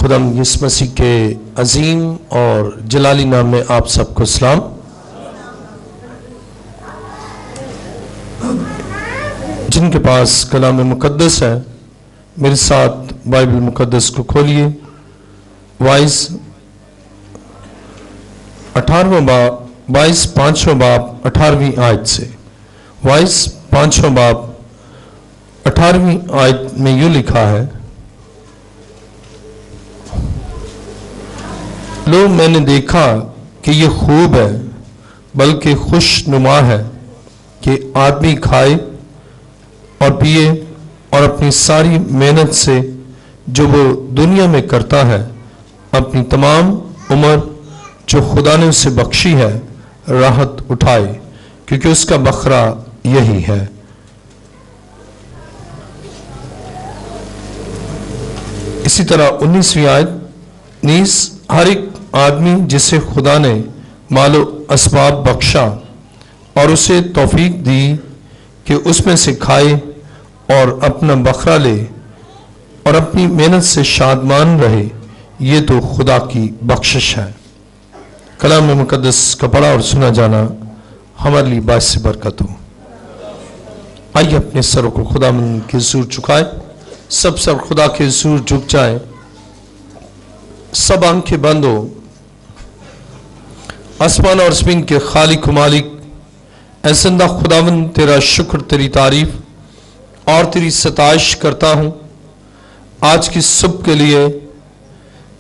खुदा यीशु मसीह के अजीम और जलाली नाम में आप सबको सलाम। जिनके पास कलाम मुकद्दस है मेरे साथ बाइबल मुकद्दस को खोलिए। वाइस 18वां बाब 5वां बाब 18वीं आयत से। वाइस 5वां बाब 18वीं आयत में यूं लिखा है, लो मैंने देखा कि ये खूब है बल्कि खुशनुमा है कि आदमी खाए और पिए और अपनी सारी मेहनत से जो वो दुनिया में करता है अपनी तमाम उम्र जो खुदा ने उसे बख्शी है राहत उठाए, क्योंकि उसका बकरा यही है। इसी तरह 19वीं आयत, नीस हर एक आदमी जिसे खुदा ने मालो असबाब बख्शा और उसे तौफीक दी कि उसमें से खाए और अपना बकरा ले और अपनी मेहनत से शादमान रहे, ये तो खुदा की बख्शिश है। कलाम मुकद्दस का पढ़ा और सुना जाना हमारे लिए बाइस बरकत हो। आइए अपने सरों को खुदा के हुजूर झुकाए। सब सर खुदा के हुजूर झुक जाए, सब आंखें बंद हो। आसमान और ज़मीन के खालिक मालिक ऐ ज़िंदा खुदावंद, तेरा शुक्र, तेरी तारीफ और तेरी सताइश करता हूँ आज की सुबह के लिए,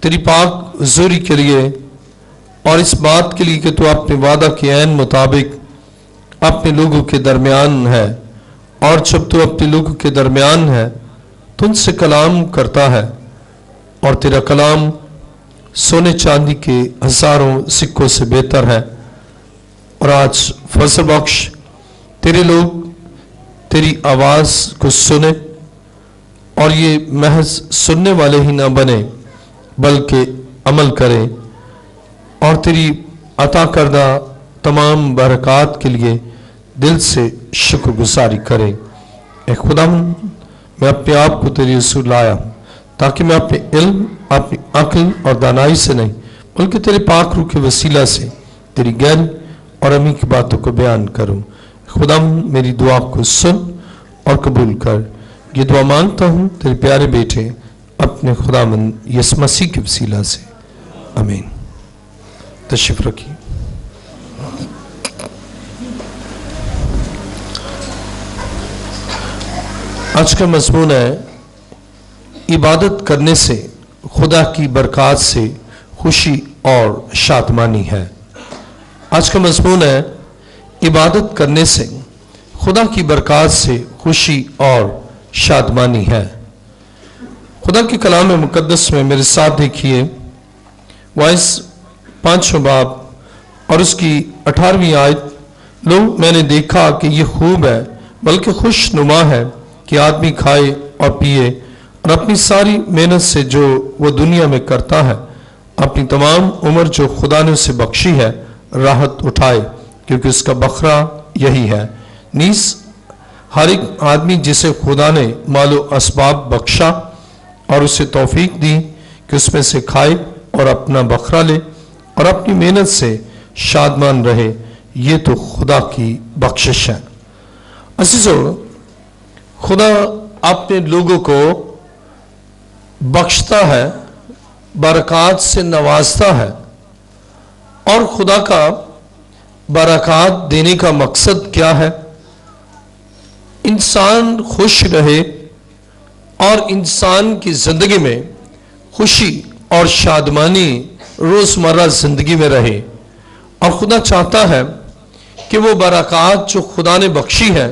तेरी पाक हुजूरी के लिए और इस बात के लिए कि तू अपने वादा के ऐन मुताबिक अपने लोगों के दरमियान है, और जब तू अपने लोगों के दरमियान है तो उनसे कलाम करता है और तेरा कलाम सोने चांदी के हजारों सिक्कों से बेहतर है। और आज फजल बख्श तेरे लोग तेरी आवाज को सुने और ये महज सुनने वाले ही ना बने बल्कि अमल करें और तेरी अता करदा तमाम बरकत के लिए दिल से शुक्रगुजारी करें। ए खुदा, मैं अपने आप को तेरी हुजूर लाया ताकि मैं अपने इल्म, अपनी अक्ल और दानाई से नहीं बल्कि तेरे पाक रूह के वसीला से तेरी गहरी और अमी की बातों को बयान करूं। खुदा, मेरी दुआ को सुन और कबूल कर। ये दुआ मांगता हूं तेरे प्यारे बेटे अपने खुदावंद यीशु मसीह के वसीला से, आमीन। तशरीफ रखिए। आज का मज़मून है, इबादत करने से खुदा की बरकत से खुशी और शादमानी है। आज का मज़मून है, इबादत करने से खुदा की बरकत से खुशी और शादमानी है। खुदा के कलाम मुकद्दस में मेरे साथ देखिए, वाइस 5वां बाब और उसकी 18वीं आयत, लो मैंने देखा कि ये खूब है बल्कि खुशनुमा है कि आदमी खाए और पिए और अपनी सारी मेहनत से जो वो दुनिया में करता है अपनी तमाम उम्र जो खुदा ने उसे बख्शी है राहत उठाए, क्योंकि उसका बकरा यही है। नीस हर एक आदमी जिसे खुदा ने मालो असबाब बख्शा और उसे तौफीक दी कि उसमें से खाए और अपना बकरा ले और अपनी मेहनत से शादमान रहे, ये तो खुदा की बख्शिश है। अजीजों, खुदा अपने लोगों को बख्शता है, बरकत से नवाजता है, और खुदा का बरकत देने का मकसद क्या है? इंसान खुश रहे और इंसान की जिंदगी में खुशी और शादमानी रोजमर्रा जिंदगी में रहे। और खुदा चाहता है कि वो बरकत जो खुदा ने बख्शी है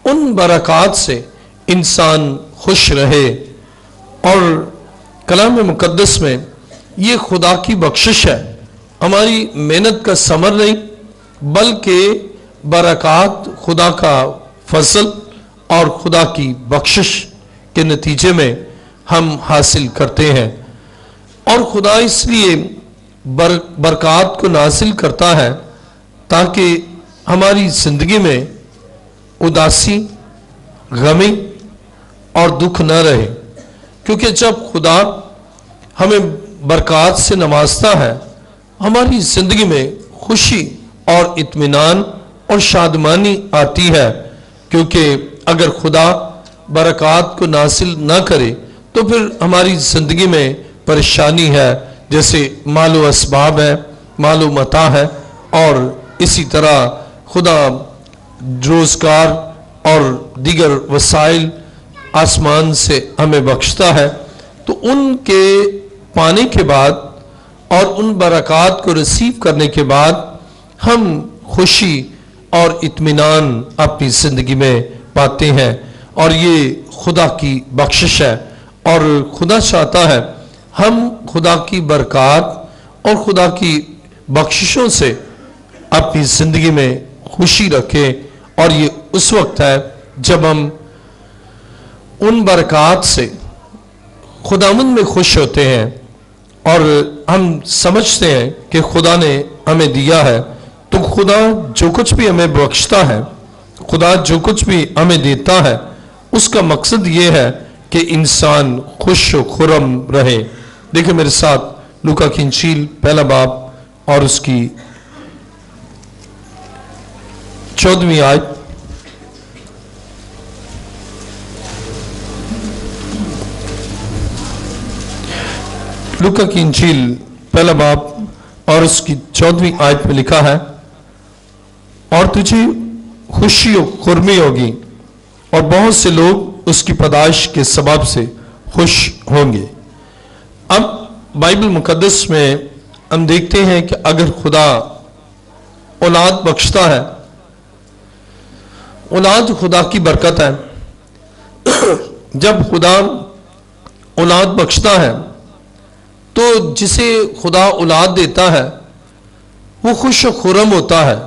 उन बरकत से इंसान खुश रहे। और कलाम मुकद्दस में ये खुदा की बख्शिश है, हमारी मेहनत का समर नहीं बल्कि बरकत खुदा का फजल और खुदा की बख्शिश के नतीजे में हम हासिल करते हैं। और खुदा इसलिए बरकत को नाजिल करता है ताकि हमारी जिंदगी में उदासी, गमी और दुख न रहे, क्योंकि जब खुदा हमें बरकत से नवाजता है, हमारी जिंदगी में खुशी और इत्मीनान और शादमानी आती है। क्योंकि अगर खुदा बरकत को नासिल ना करे तो फिर हमारी जिंदगी में परेशानी है, जैसे मालो असबाब है, मालो मता है, और इसी तरह खुदा रोजगार और दीगर वसाइल आसमान से हमें बख्शता है। तो उनके पाने के बाद और उन बरकत को रिसीव करने के बाद हम खुशी और इत्मीनान अपनी जिंदगी में पाते हैं, और ये खुदा की बख्शिश है। और खुदा चाहता है हम खुदा की बरकत और खुदा की बख्शिशों से अपनी जिंदगी में खुशी रखें। और ये उस वक्त है जब हम उन बरकत से खुदावंद में खुश होते हैं और हम समझते हैं कि खुदा ने हमें दिया है। तो खुदा जो कुछ भी हमें बख्शता है, खुदा जो कुछ भी हमें देता है, उसका मकसद ये है कि इंसान खुश व खुर्रम रहे। देखिए मेरे साथ लूका की इंजील पहला बाब और उसकी 14वीं आयत। लूका की इंजील पहला बाब और उसकी 14वीं आयत में लिखा है, और तुझे खुशी और खुर्मी होगी और बहुत से लोग उसकी पैदाइश के सबब से खुश होंगे। अब बाइबल मुकद्दस में हम देखते हैं कि अगर खुदा औलाद बख्शता है, औलाद खुदा की बरकत है। जब खुदा औलाद बख्शता है तो जिसे खुदा औलाद देता है वो खुश और खुर्रम होता है।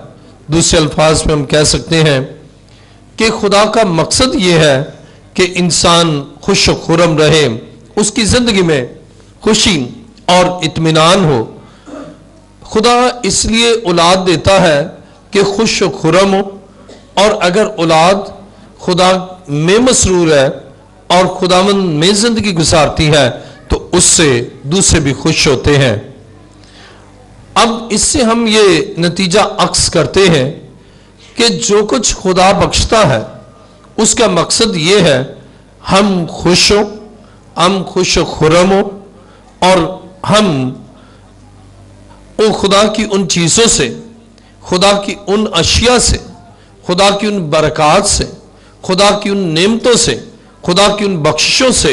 दूसरे अल्फाज में हम कह सकते हैं कि खुदा का मकसद ये है कि इंसान खुश और खुर्रम रहे, उसकी जिंदगी में खुशी और इत्मीनान हो। खुदा इसलिए औलाद देता है कि खुश और खुर्रम हो, और अगर औलाद खुदा में मसरूर है और खुदावंद में जिंदगी गुजारती है तो उससे दूसरे भी खुश होते हैं। अब इससे हम ये नतीजा अक्स करते हैं कि जो कुछ खुदा बख्शता है उसका मकसद ये है हम खुश हो, हम खुश व खुर्रम हो, और हम वो खुदा की उन चीज़ों से, खुदा की उन अशिया से, खुदा की उन बरकत से, खुदा की उन नेमतों से, खुदा की उन बख्शिशों से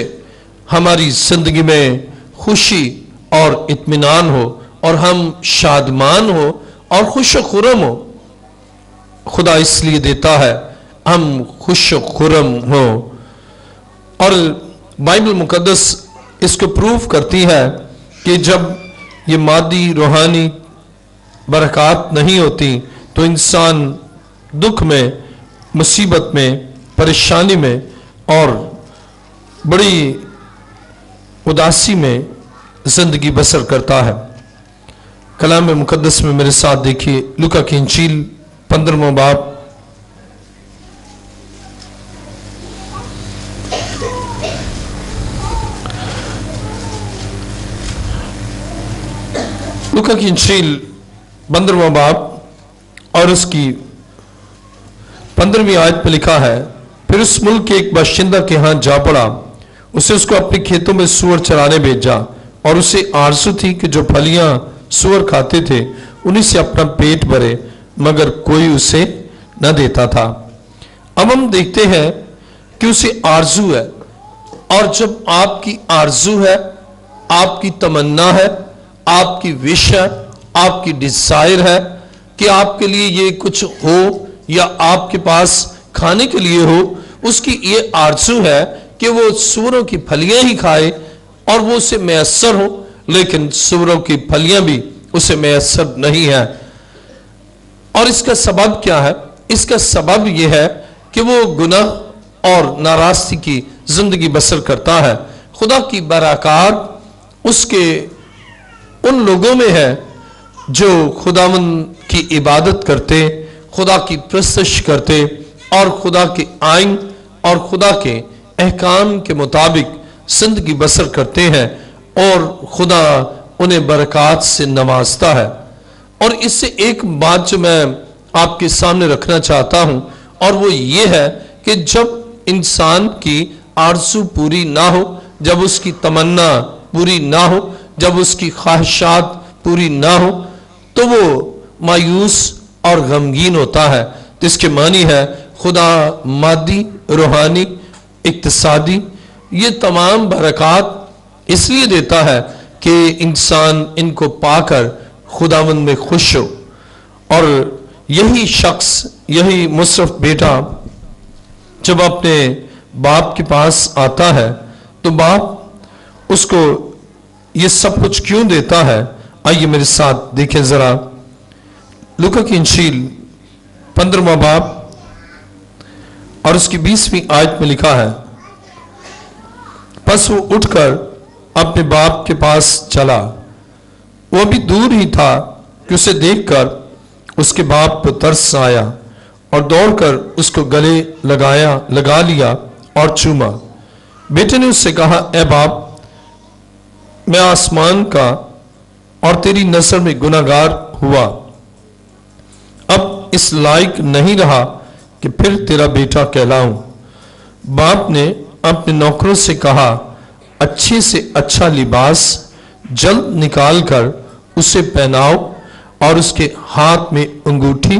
हमारी जिंदगी में खुशी और इत्मीनान हो और हम शादमान हो और खुश व खुर्रम हो। खुदा इसलिए देता है हम खुश व खुर्रम हो। और बाइबल मुकद्दस इसको प्रूव करती है कि जब ये मादी रूहानी बरकत नहीं होती तो इंसान दुख में, मुसीबत में, परेशानी में और बड़ी उदासी में जिंदगी बसर करता है। कलाम मुकद्दस में मेरे साथ देखिए लूका की इंजील 15वां बाब लूका की इंजील 15वां बाब और उसकी 15वीं आयत पर लिखा है, फिर उस मुल्क के एक बाशिंदा के यहाँ जा पड़ा, उसे उसको अपने खेतों में सूअर चराने भेजा, और उसे आरज़ू थी कि जो फलियां सूअर खाते थे उन्हीं से अपना पेट भरे, मगर कोई उसे न देता था। अब हम देखते हैं कि उसे आरज़ू है, और जब आपकी आरज़ू है, आपकी तमन्ना है, आपकी विश है, आपकी डिजायर है कि आपके लिए ये कुछ हो या आपके पास खाने के लिए हो, उसकी ये आरज़ू है कि वो सूअरों की फलियां ही खाए और वो उसे मैसर हो, लेकिन सूअरों की फलियां भी उसे मैसर नहीं है। और इसका सबब क्या है? इसका सबब यह है कि वो गुनाह और नाराज़गी की जिंदगी बसर करता है। खुदा की बरकत उसके उन लोगों में है जो खुदावंद की इबादत करते, खुदा की प्रस्तश करते और खुदा के आइन और खुदा के अहकाम के मुताबिक जिंदगी बसर करते हैं। اور خدا انہیں برکات سے نوازتا ہے۔ اور اس سے ایک بات جو میں آپ کے سامنے رکھنا چاہتا ہوں، اور وہ یہ ہے کہ جب انسان کی آرزو پوری نہ ہو، جب اس کی تمنا پوری نہ ہو، جب اس کی خواہشات پوری نہ ہو، تو وہ مایوس اور غمگین ہوتا ہے۔ جس کے معنی ہے خدا مادی، روحانی، اقتصادی یہ تمام برکات اس لیے دیتا ہے کہ انسان ان کو پا کر خداوند میں خوش ہو۔ اور یہی شخص، یہی مصرف بیٹا جب اپنے باپ کے پاس آتا ہے تو باپ اس کو یہ سب کچھ کیوں دیتا ہے؟ آئیے میرے ساتھ دیکھیں ذرا لوکا کی انجیل 15واں باب اور اس کی 20ویں آیت میں لکھا ہے، پس وہ اٹھ کر اپنے باپ کے پاس چلا، وہ ابھی دور ہی تھا کہ اسے دیکھ کر اس کے باپ کو ترس آیا اور دوڑ کر اس کو گلے لگا لیا اور چوما۔ بیٹے نے اس سے کہا، اے باپ، میں آسمان کا اور تیری نظر میں گناہگار ہوا، اب اس لائق نہیں رہا کہ پھر تیرا بیٹا کہلاؤں۔ باپ نے اپنے نوکروں سے کہا، اچھے سے اچھا لباس جلد نکال کر اسے پہناؤ اور اس کے ہاتھ میں انگوٹھی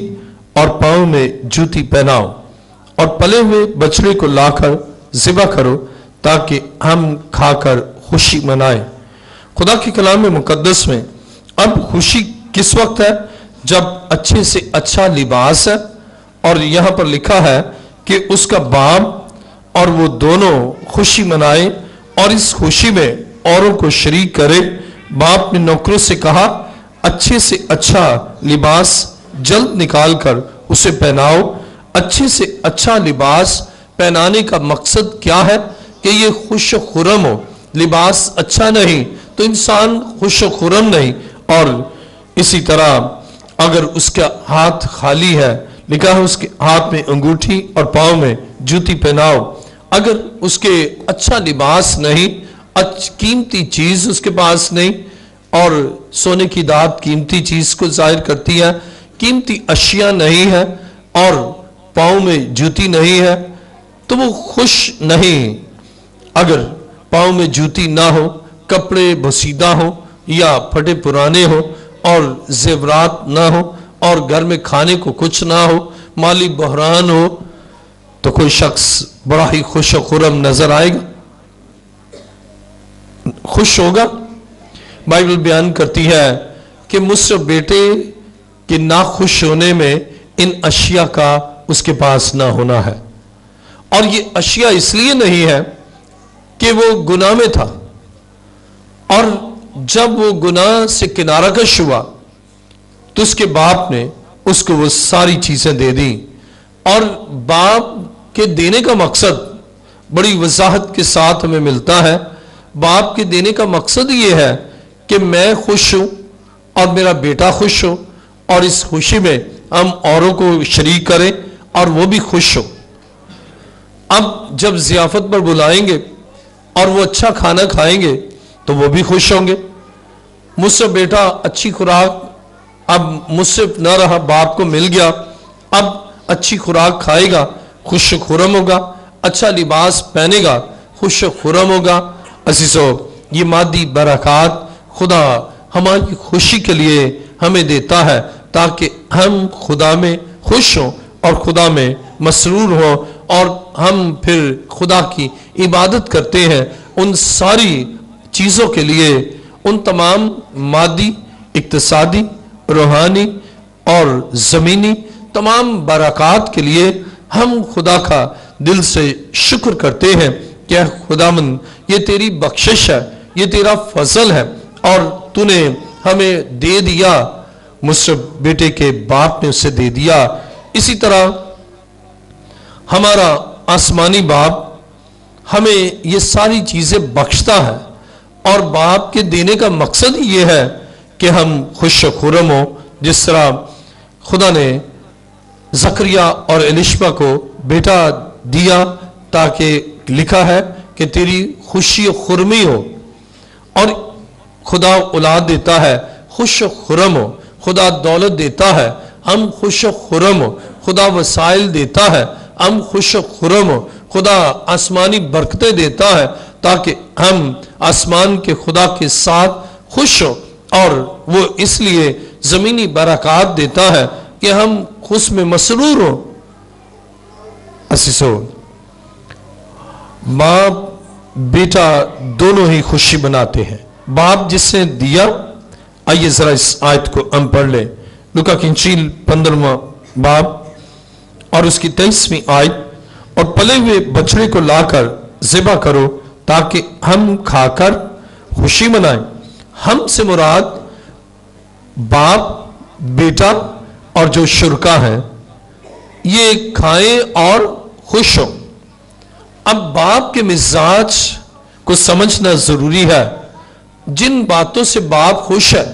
اور پاؤں میں جوتی پہناؤ، اور پلے ہوئے بچڑے کو لا کر ذبح کرو تاکہ ہم کھا کر خوشی منائیں۔ خدا کے کلام مقدس میں اب خوشی کس وقت ہے؟ جب اچھے سے اچھا لباس ہے، اور یہاں پر لکھا ہے کہ اس کا باپ اور وہ دونوں خوشی منائے اور اس خوشی میں اوروں کو شریک کرے۔ باپ نے نوکروں سے کہا، اچھے سے اچھا لباس جلد نکال کر اسے پہناؤ۔ اچھے سے اچھا لباس پہنانے کا مقصد کیا ہے؟ کہ یہ خوش و خرم ہو۔ لباس اچھا نہیں تو انسان خوش و خرم نہیں۔ اور اسی طرح اگر اس کا ہاتھ خالی ہے، لکھا ہے اس کے ہاتھ میں انگوٹھی اور پاؤں میں جوتی پہناؤ۔ اگر اس کے اچھا لباس نہیں، قیمتی چیز اس کے پاس نہیں، اور سونے کی دات قیمتی چیز کو ظاہر کرتی ہے، قیمتی اشیاء نہیں ہے اور پاؤں میں جوتی نہیں ہے، تو وہ خوش نہیں۔ اگر پاؤں میں جوتی نہ ہو، کپڑے بسیدہ ہو یا پھٹے پرانے ہو اور زیورات نہ ہو اور گھر میں کھانے کو کچھ نہ ہو، مالی بحران ہو، تو کوئی شخص بڑا ہی خوش و خرم نظر آئے گا، خوش ہوگا؟ بائبل بیان کرتی ہے کہ مصرف بیٹے کے ناخوش ہونے میں ان اشیاء کا اس کے پاس نہ ہونا ہے۔ اور یہ اشیاء اس لیے نہیں ہے کہ وہ گناہ میں تھا، اور جب وہ گناہ سے کنارہ کش ہوا تو اس کے باپ نے اس کو وہ ساری چیزیں دے دی۔ اور باپ کے دینے کا مقصد بڑی وضاحت کے ساتھ ہمیں ملتا ہے۔ باپ کے دینے کا مقصد یہ ہے کہ میں خوش ہوں اور میرا بیٹا خوش ہو، اور اس خوشی میں ہم اوروں کو شریک کریں اور وہ بھی خوش ہو۔ اب جب ضیافت پر بلائیں گے اور وہ اچھا کھانا کھائیں گے تو وہ بھی خوش ہوں گے۔ مجھ سے بیٹا اچھی خوراک اب مجھ سے نہ رہا، باپ کو مل گیا، اب اچھی خوراک کھائے گا، خوش و خرم ہوگا، اچھا لباس پہنے گا، خوش و خرم ہوگا۔ عزیزو، یہ مادی برکات خدا ہماری خوشی کے لیے ہمیں دیتا ہے تاکہ ہم خدا میں خوش ہوں اور خدا میں مسرور ہوں، اور ہم پھر خدا کی عبادت کرتے ہیں۔ ان ساری چیزوں کے لیے، ان تمام مادی، اقتصادی، روحانی اور زمینی تمام برکات کے لیے ہم خدا کا دل سے شکر کرتے ہیں کہ خداوند یہ تیری بخشش ہے، یہ تیرا فضل ہے، اور تو نے ہمیں دے دیا۔ مصرف بیٹے کے باپ نے اسے دے دیا۔ اسی طرح ہمارا آسمانی باپ ہمیں یہ ساری چیزیں بخشتا ہے، اور باپ کے دینے کا مقصد یہ ہے کہ ہم خوش و خرم ہوں۔ جس طرح خدا نے زکریا اور الشبہ کو بیٹا دیا تاکہ لکھا ہے کہ تیری خوشی و خرمی ہو، اور खुदा औलाद देता है, खुश खुरम हो। खुदा दौलत देता है, हम खुश खुरम हो। खुदा वसाइल देता है, हम खुश खुरम हो। खुदा आसमानी बरकतें देता है ताकि हम आसमान के खुदा के साथ खुश हो, और वो इसलिए जमीनी बरकत देता है कि हम खुश में मसरूर हो। असीसो, बाप बेटा दोनों ही खुशी बनाते हैं। बाप जिसने दिया, आइए जरा इस आयत को हम पढ़ लें। लूका की इंजील 15वां बाब और उसकी 23वीं आयत। और पले हुए बछड़े को लाकर ज़िबा करो ताकि हम खाकर खुशी मनाएं। हम से मुराद बाप, बेटा और जो शुरका है, ये खाएं और खुश हो। अब बाप के मिजाज को समझना जरूरी है। जिन बातों से बाप खुश है,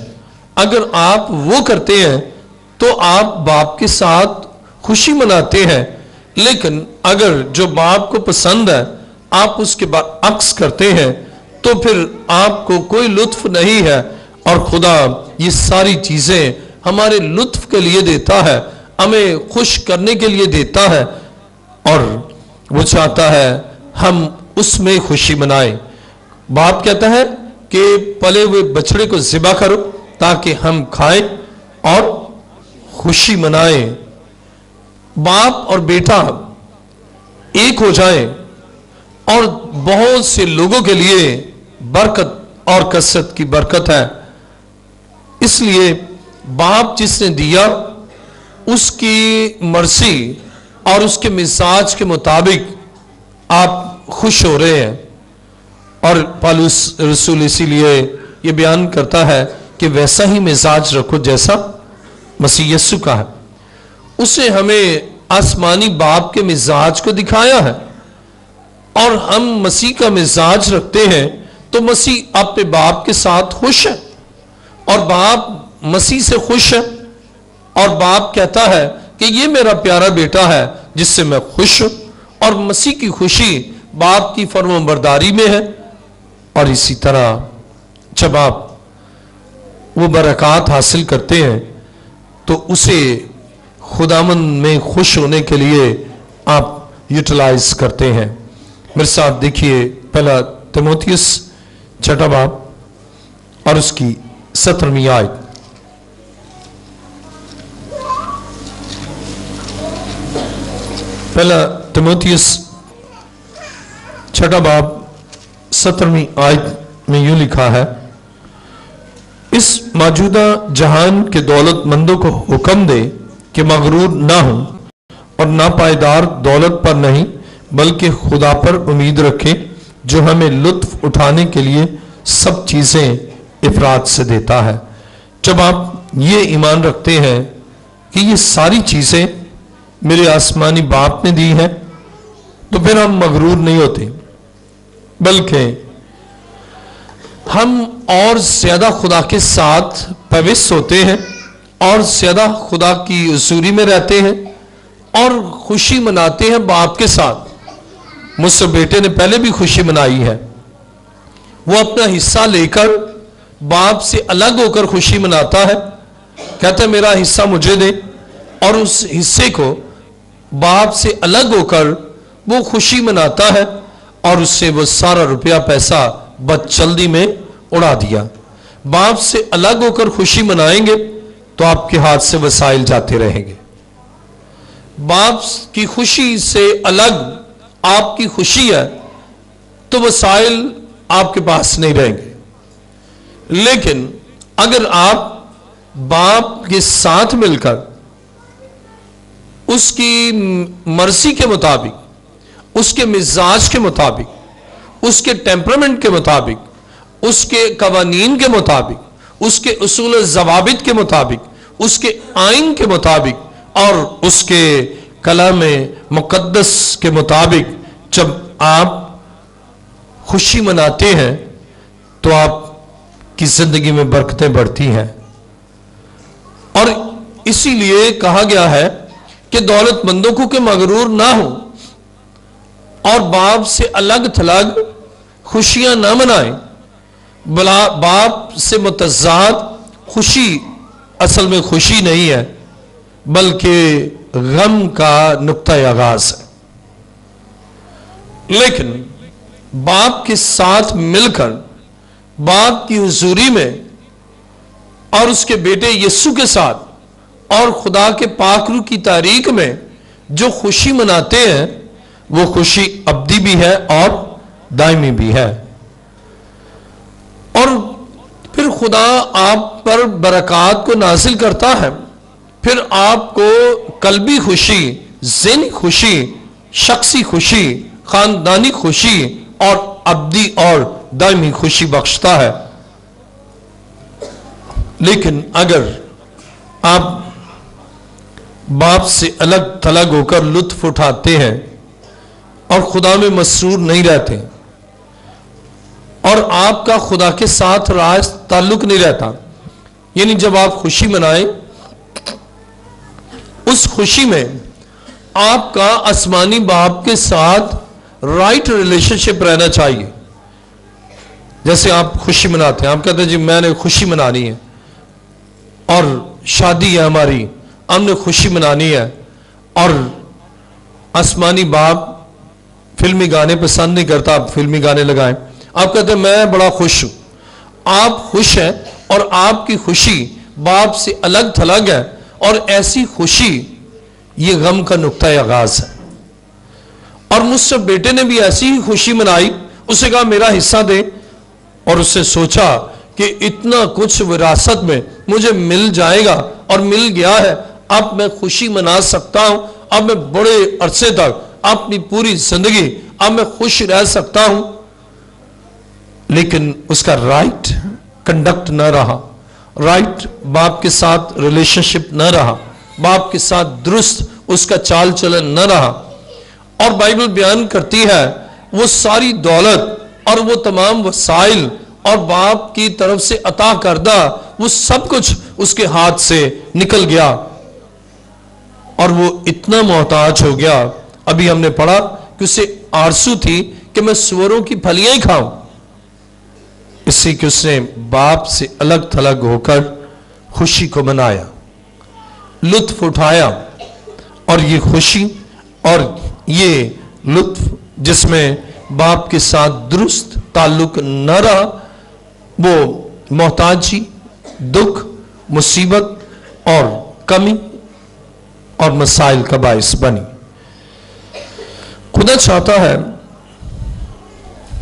अगर आप वो करते हैं तो आप बाप के साथ खुशी मनाते हैं। लेकिन अगर जो बाप को पसंद है आप उसके बाद अक्स करते हैं तो फिर आपको कोई लुत्फ नहीं है। और खुदा ये सारी चीजें हमारे लुत्फ के लिए देता है, हमें खुश करने के लिए देता है, और वो चाहता है हम उसमें खुशी मनाएं। बाप कहता है कि पले हुए बछड़े को ज़िबा करो ताकि हम खाएं और खुशी मनाएं। बाप और बेटा एक हो जाएं और बहुत से लोगों के लिए बरकत और कसरत की बरकत है। इसलिए बाप जिसने दिया उसकी मर्जी और उसके मिजाज के मुताबिक आप खुश हो रहे हैं। और पौलुस रसूल इसीलिए ये बयान करता है कि वैसा ही मिजाज रखो जैसा मसीह यीशु का है। उसे हमें आसमानी बाप के मिजाज को दिखाया है, और हम मसीह का मिजाज रखते हैं तो मसीह अपने बाप के साथ खुश है और बाप मसीह से खुश है। और बाप कहता है कि ये मेरा प्यारा बेटा है जिससे मैं खुश हूं, और मसीह की खुशी बाप की फरमाबरदारी में है। और इसी तरह जब आप वो बरकत हासिल करते हैं तो उसे खुदामंद में खुश होने के लिए आप यूटिलाइज करते हैं। मेरे साथ देखिए पहला तीमुथियुस छठा बाब और उसकी 17वीं आयत। पहला तीमुथियुस छठा बाब 17वीं आयत में यूं लिखा है, इस मौजूदा जहान के दौलतमंदों को हुक्म दे कि मगरूर ना हो और ना पायदार दौलत पर नहीं बल्कि खुदा पर उम्मीद रखें जो हमें लुत्फ उठाने के लिए सब चीजें इफरात से देता है। जब आप ये ईमान रखते हैं कि ये सारी चीजें मेरे आसमानी बाप ने दी हैं, तो फिर हम मगरूर नहीं होते, बल्कि हम और ज्यादा खुदा के साथ पवित्र होते हैं और ज्यादा खुदा की हुजूरी में रहते हैं और खुशी मनाते हैं बाप के साथ। मुझसे बेटे ने पहले भी खुशी मनाई है। वो अपना हिस्सा लेकर बाप से अलग होकर खुशी मनाता है, कहता है मेरा हिस्सा मुझे दे, और उस हिस्से को बाप से अलग होकर वो खुशी मनाता है, और उससे वो सारा रुपया पैसा बदचल्दी में उड़ा दिया। बाप से अलग होकर खुशी मनाएंगे तो आपके हाथ से वसाइल जाते रहेंगे। बाप की खुशी से अलग आपकी खुशी है तो वसाइल आपके पास नहीं रहेंगे। लेकिन अगर आप बाप के साथ मिलकर उसकी मर्जी के मुताबिक, उसके मिजाज के मुताबिक, उसके टेम्परामेंट के मुताबिक, उसके कवानीन के मुताबिक, उसके उसूल ज़वाबित के मुताबिक, उसके आइन के मुताबिक और उसके कलाम मुकद्दस के मुताबिक जब आप खुशी मनाते हैं तो आपकी जिंदगी में बरकतें बढ़ती हैं। और इसीलिए कहा गया है कि दौलतमंदों को कि मगरूर ना हो और बाप से अलग थलग खुशियां ना मनाएं। باپ سے متضاد خوشی اصل میں خوشی نہیں ہے، بلکہ غم کا نقطہ آغاز ہے۔ لیکن باپ کے ساتھ مل کر باپ کی حضوری میں اور اس کے بیٹے یسوع کے ساتھ اور خدا کے پاک روح کی تحریک میں جو خوشی مناتے ہیں، وہ خوشی ابدی بھی ہے اور دائمی بھی ہے۔ اور پھر خدا آپ پر برکات کو نازل کرتا ہے، پھر آپ کو قلبی خوشی، ذہنی خوشی، شخصی خوشی، خاندانی خوشی اور ابدی اور دائمی خوشی بخشتا ہے۔ لیکن اگر آپ باپ سے الگ تھلگ ہو کر لطف اٹھاتے ہیں اور خدا میں مسرور نہیں رہتے، اور آپ کا خدا کے ساتھ راز تعلق نہیں رہتا، یعنی جب آپ خوشی منائیں، اس خوشی میں آپ کا آسمانی باپ کے ساتھ رائٹ ریلیشن شپ رہنا چاہیے۔ جیسے آپ خوشی مناتے ہیں، آپ کہتے ہیں جی میں نے خوشی منانی ہے اور شادی ہے ہماری، ہم نے خوشی منانی ہے، اور آسمانی باپ فلمی گانے پسند نہیں کرتا، آپ فلمی گانے لگائیں، آپ کہتے ہیں میں بڑا خوش ہوں۔ آپ خوش ہیں اور آپ کی خوشی باپ سے الگ تھلگ ہے، اور ایسی خوشی یہ غم کا نقطہ آغاز ہے۔ اور مجھ سے بیٹے نے بھی ایسی ہی خوشی منائی، اسے کہا میرا حصہ دے، اور اس سے سوچا کہ اتنا کچھ وراثت میں مجھے مل جائے گا، اور مل گیا ہے، اب میں خوشی منا سکتا ہوں، اب میں بڑے عرصے تک اپنی پوری زندگی اب میں خوش رہ سکتا ہوں۔ لیکن اس کا رائٹ کنڈکٹ نہ رہا، رائٹ باپ کے ساتھ ریلیشن شپ نہ رہا، باپ کے ساتھ درست اس کا چال چلن نہ رہا۔ اور بائبل بیان کرتی ہے وہ ساری دولت اور وہ تمام وسائل اور باپ کی طرف سے عطا کردہ وہ سب کچھ اس کے ہاتھ سے نکل گیا، اور وہ اتنا محتاج ہو گیا۔ ابھی ہم نے پڑھا کہ اسے آرزو تھی کہ میں سوروں کی پھلیاں ہی کھاؤں، اس سے کہ اس نے باپ سے الگ تھلگ ہو کر خوشی کو منایا، لطف اٹھایا، اور یہ خوشی اور یہ لطف جس میں باپ کے ساتھ درست تعلق نہ رہا، وہ محتاجی، دکھ، مصیبت اور کمی اور مسائل کا باعث بنی۔ خدا چاہتا ہے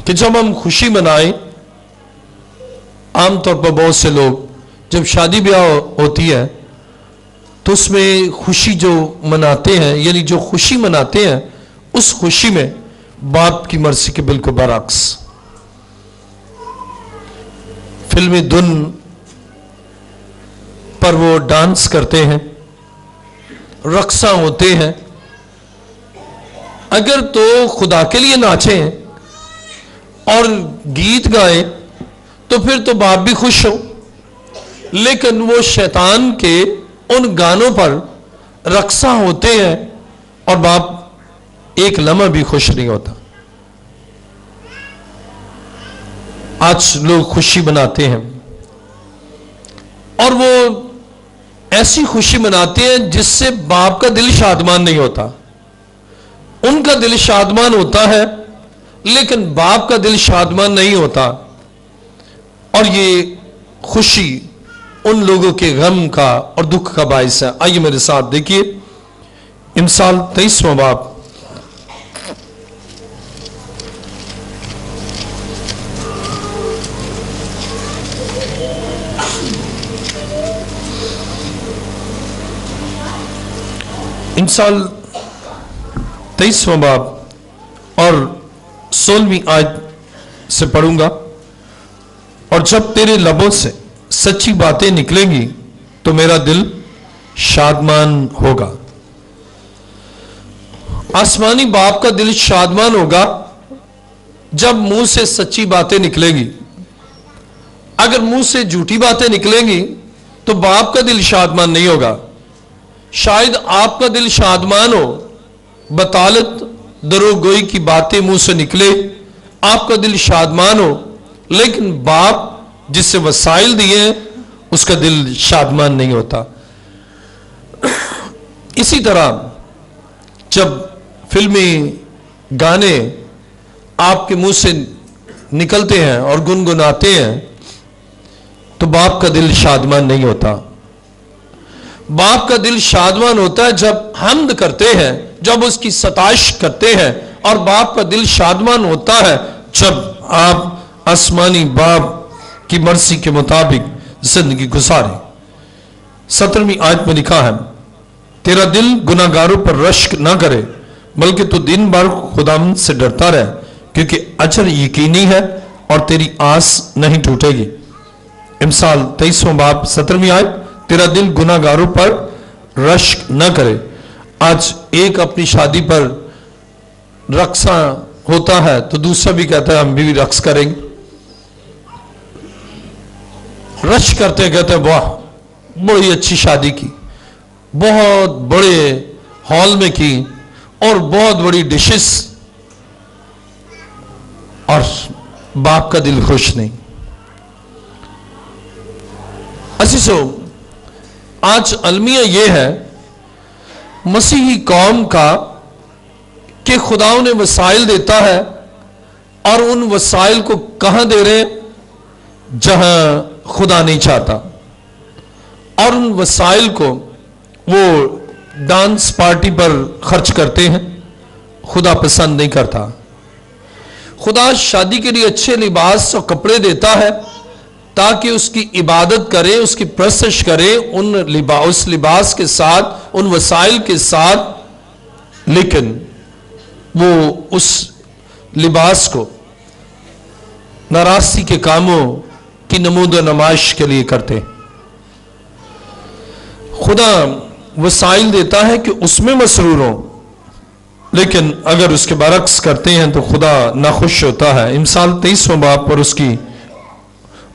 کہ جب ہم خوشی منائیں، عام طور پر بہت سے لوگ جب شادی بیاہ ہوتی ہے تو اس میں خوشی جو مناتے ہیں، یعنی جو خوشی مناتے ہیں، اس خوشی میں باپ کی مرضی کے بالکل برعکس فلمی دھن پر وہ ڈانس کرتے ہیں، رقصاں ہوتے ہیں۔ اگر تو خدا کے لیے ناچیں اور گیت گائیں تو پھر تو باپ بھی خوش ہو، لیکن وہ شیطان کے ان گانوں پر رقصاں ہوتے ہیں اور باپ ایک لمحہ بھی خوش نہیں ہوتا۔ آج لوگ خوشی مناتے ہیں اور وہ ایسی خوشی مناتے ہیں جس سے باپ کا دل شادمان نہیں ہوتا۔ ان کا دل شادمان ہوتا ہے لیکن باپ کا دل شادمان نہیں ہوتا، اور یہ خوشی ان لوگوں کے غم کا اور دکھ کا باعث ہے۔ آئیے میرے ساتھ دیکھیے امثال 23واں باب، امثال 23واں باب اور 16ویں آیت سے پڑھوں گا۔ اور جب تیرے لبوں سے سچی باتیں نکلیں گی تو میرا دل شادمان ہوگا۔ آسمانی باپ کا دل شادمان ہوگا جب منہ سے سچی باتیں نکلیں گی۔ اگر منہ سے جھوٹی باتیں نکلیں گی تو باپ کا دل شادمان نہیں ہوگا۔ شاید آپ کا دل شادمان ہو، بطالت دروغگوئی کی باتیں منہ سے نکلے، آپ کا دل شادمان ہو، لیکن باپ جس سے وسائل دیے ہیں اس کا دل شادمان نہیں ہوتا۔ اسی طرح جب فلمی گانے آپ کے منہ سے نکلتے ہیں اور گنگناتے ہیں تو باپ کا دل شادمان نہیں ہوتا۔ باپ کا دل شادمان ہوتا ہے جب حمد کرتے ہیں، جب اس کی ستائش کرتے ہیں، اور باپ کا دل شادمان ہوتا ہے جب آپ آسمانی باپ کی مرضی کے مطابق زندگی گزاریں۔ 17ویں آیت میں لکھا ہے، تیرا دل گناہگاروں پر رشک نہ کرے بلکہ تو دن بھر خداوند سے ڈرتا رہے، کیونکہ اجر یقینی ہے اور تیری آس نہیں ٹوٹے گی۔ امثال 23واں باب 17ویں آیت، تیرا دل گناہگاروں پر رشک نہ کرے۔ آج ایک اپنی شادی پر رقصہ ہوتا ہے تو دوسرا بھی کہتا ہے ہم بھی رقص کریں گے، رش کرتے کہتے ہیں واہ بڑی اچھی شادی کی، بہت بڑے ہال میں کی اور بہت بڑی ڈشز، اور باپ کا دل خوش نہیں۔ عزیزو، آج المیہ یہ ہے مسیحی قوم کا کہ خدا انہیں وسائل دیتا ہے، اور ان وسائل کو کہاں دے رہے ہیں؟ جہاں خدا نہیں چاہتا، اور ان وسائل کو وہ ڈانس پارٹی پر خرچ کرتے ہیں۔ خدا پسند نہیں کرتا۔ خدا شادی کے لیے اچھے لباس اور کپڑے دیتا ہے تاکہ اس کی عبادت کرے، اس کی پرستش کرے اس لباس کے ساتھ، ان وسائل کے ساتھ، لیکن وہ اس لباس کو ناراستی کے کاموں کی نمود و نمائش کے لیے کرتے۔ خدا وسائل دیتا ہے کہ اس میں مسرور ہوں، لیکن اگر اس کے برعکس کرتے ہیں تو خدا ناخوش ہوتا ہے۔ امثال 23واں باب پر اس کی